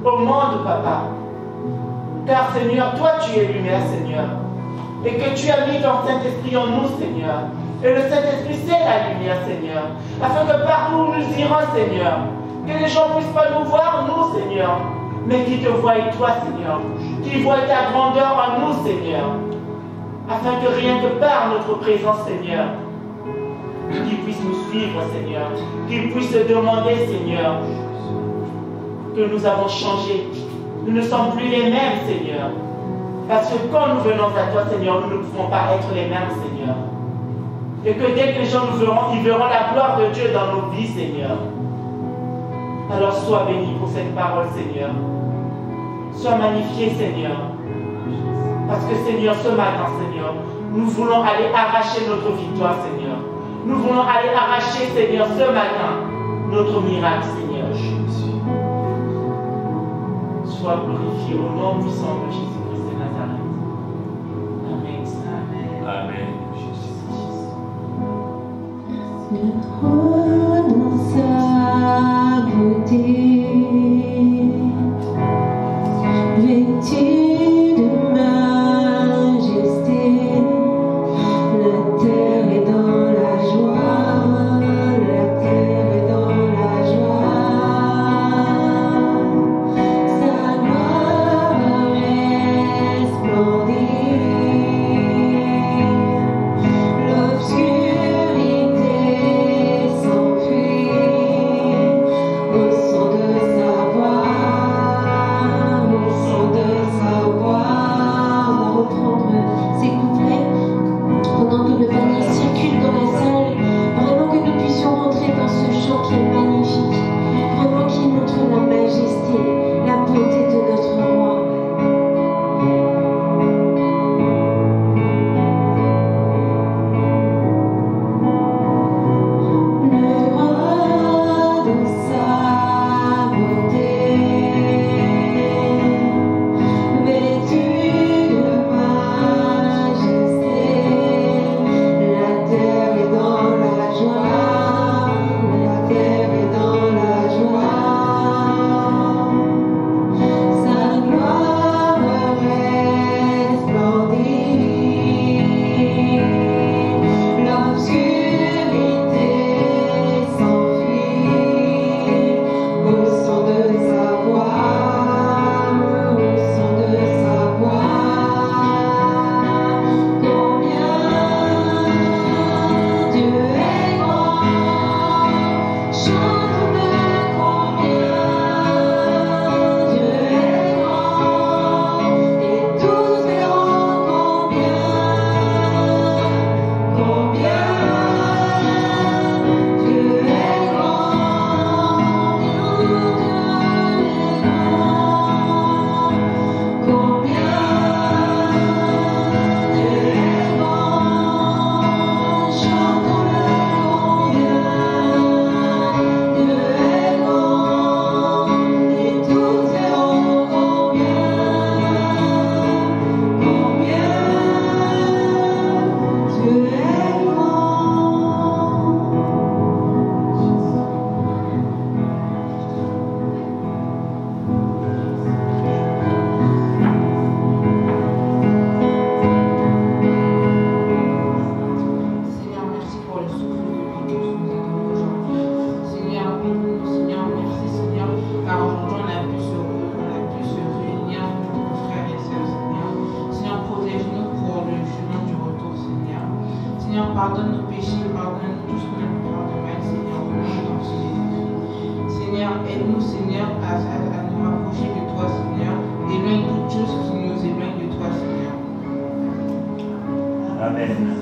E: au monde, Papa. Car, Seigneur, toi, tu es lumière, Seigneur. Et que tu as mis ton Saint-Esprit en nous, Seigneur. Et le Saint-Esprit, c'est la lumière, Seigneur. Afin que partout où nous irons, Seigneur, que les gens ne puissent pas nous voir, nous, Seigneur, mais qu'ils te voient, toi, Seigneur. Qu'ils voient ta grandeur en nous, Seigneur. Afin que rien que par notre présence, Seigneur, qu'ils puissent nous suivre, Seigneur. Qu'ils puissent se demander, Seigneur, que nous avons changé. Nous ne sommes plus les mêmes, Seigneur. Parce que quand nous venons à toi, Seigneur, nous ne pouvons pas être les mêmes, Seigneur. Et que dès que les gens nous verront, ils verront la gloire de Dieu dans nos vies, Seigneur. Alors sois béni pour cette parole, Seigneur. Sois magnifié, Seigneur. Parce que, Seigneur, ce matin, Seigneur, nous voulons aller arracher notre victoire, Seigneur. Nous voulons aller arracher, Seigneur, ce matin, notre miracle, Seigneur Jésus. Sois glorifié au nom puissant de Jésus-Christ de Nazareth. Amen.
C: Amen.
A: Dans sa beauté, vêtu de majesté,
E: pardonne nos péchés, pardonne tout ce qu'on a pu faire de mal, Seigneur, au nom de Jésus. Seigneur, aide-nous, Seigneur, à nous rapprocher de toi, Seigneur. Éloigne toutes choses qui nous éloignent de toi, Seigneur.
C: Amen.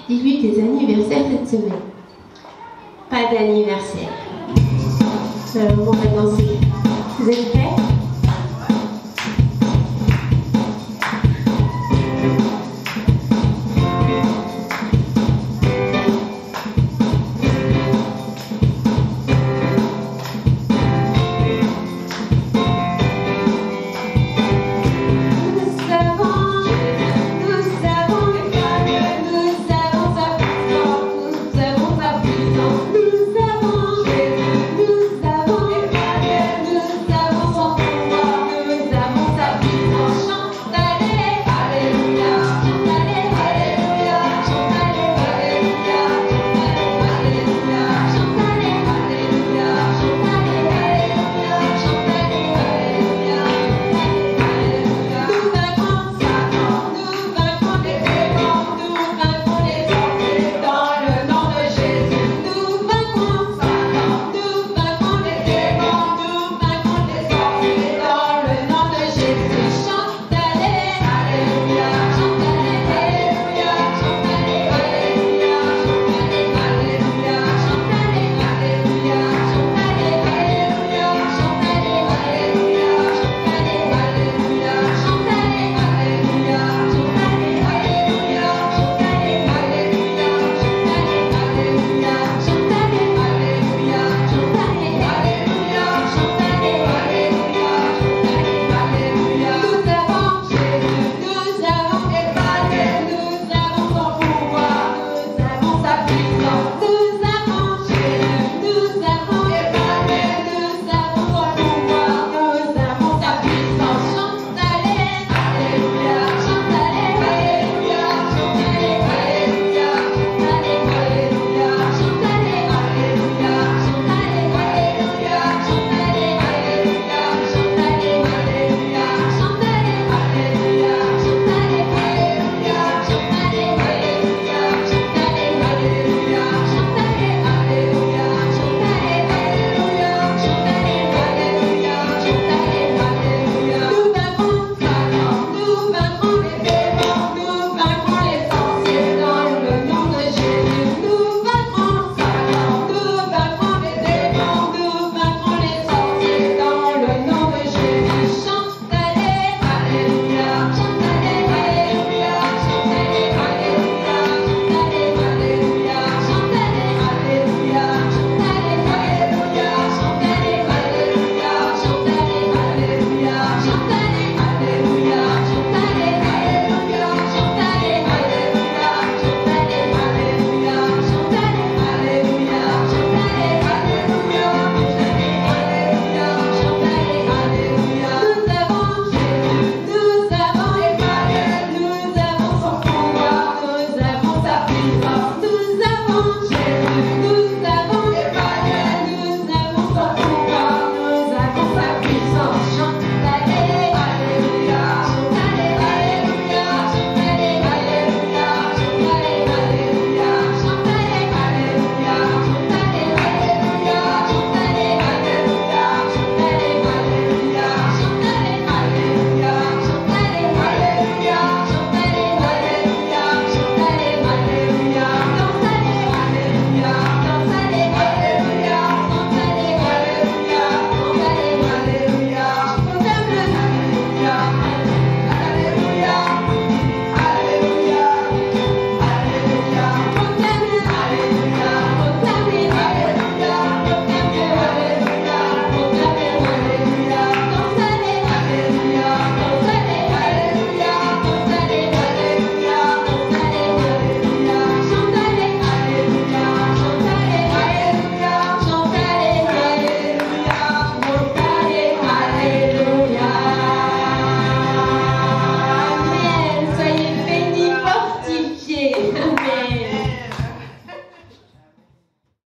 A: Dis-lui tes anniversaires cette semaine. Pas d'anniversaire. On va danser. Vous êtes prêts?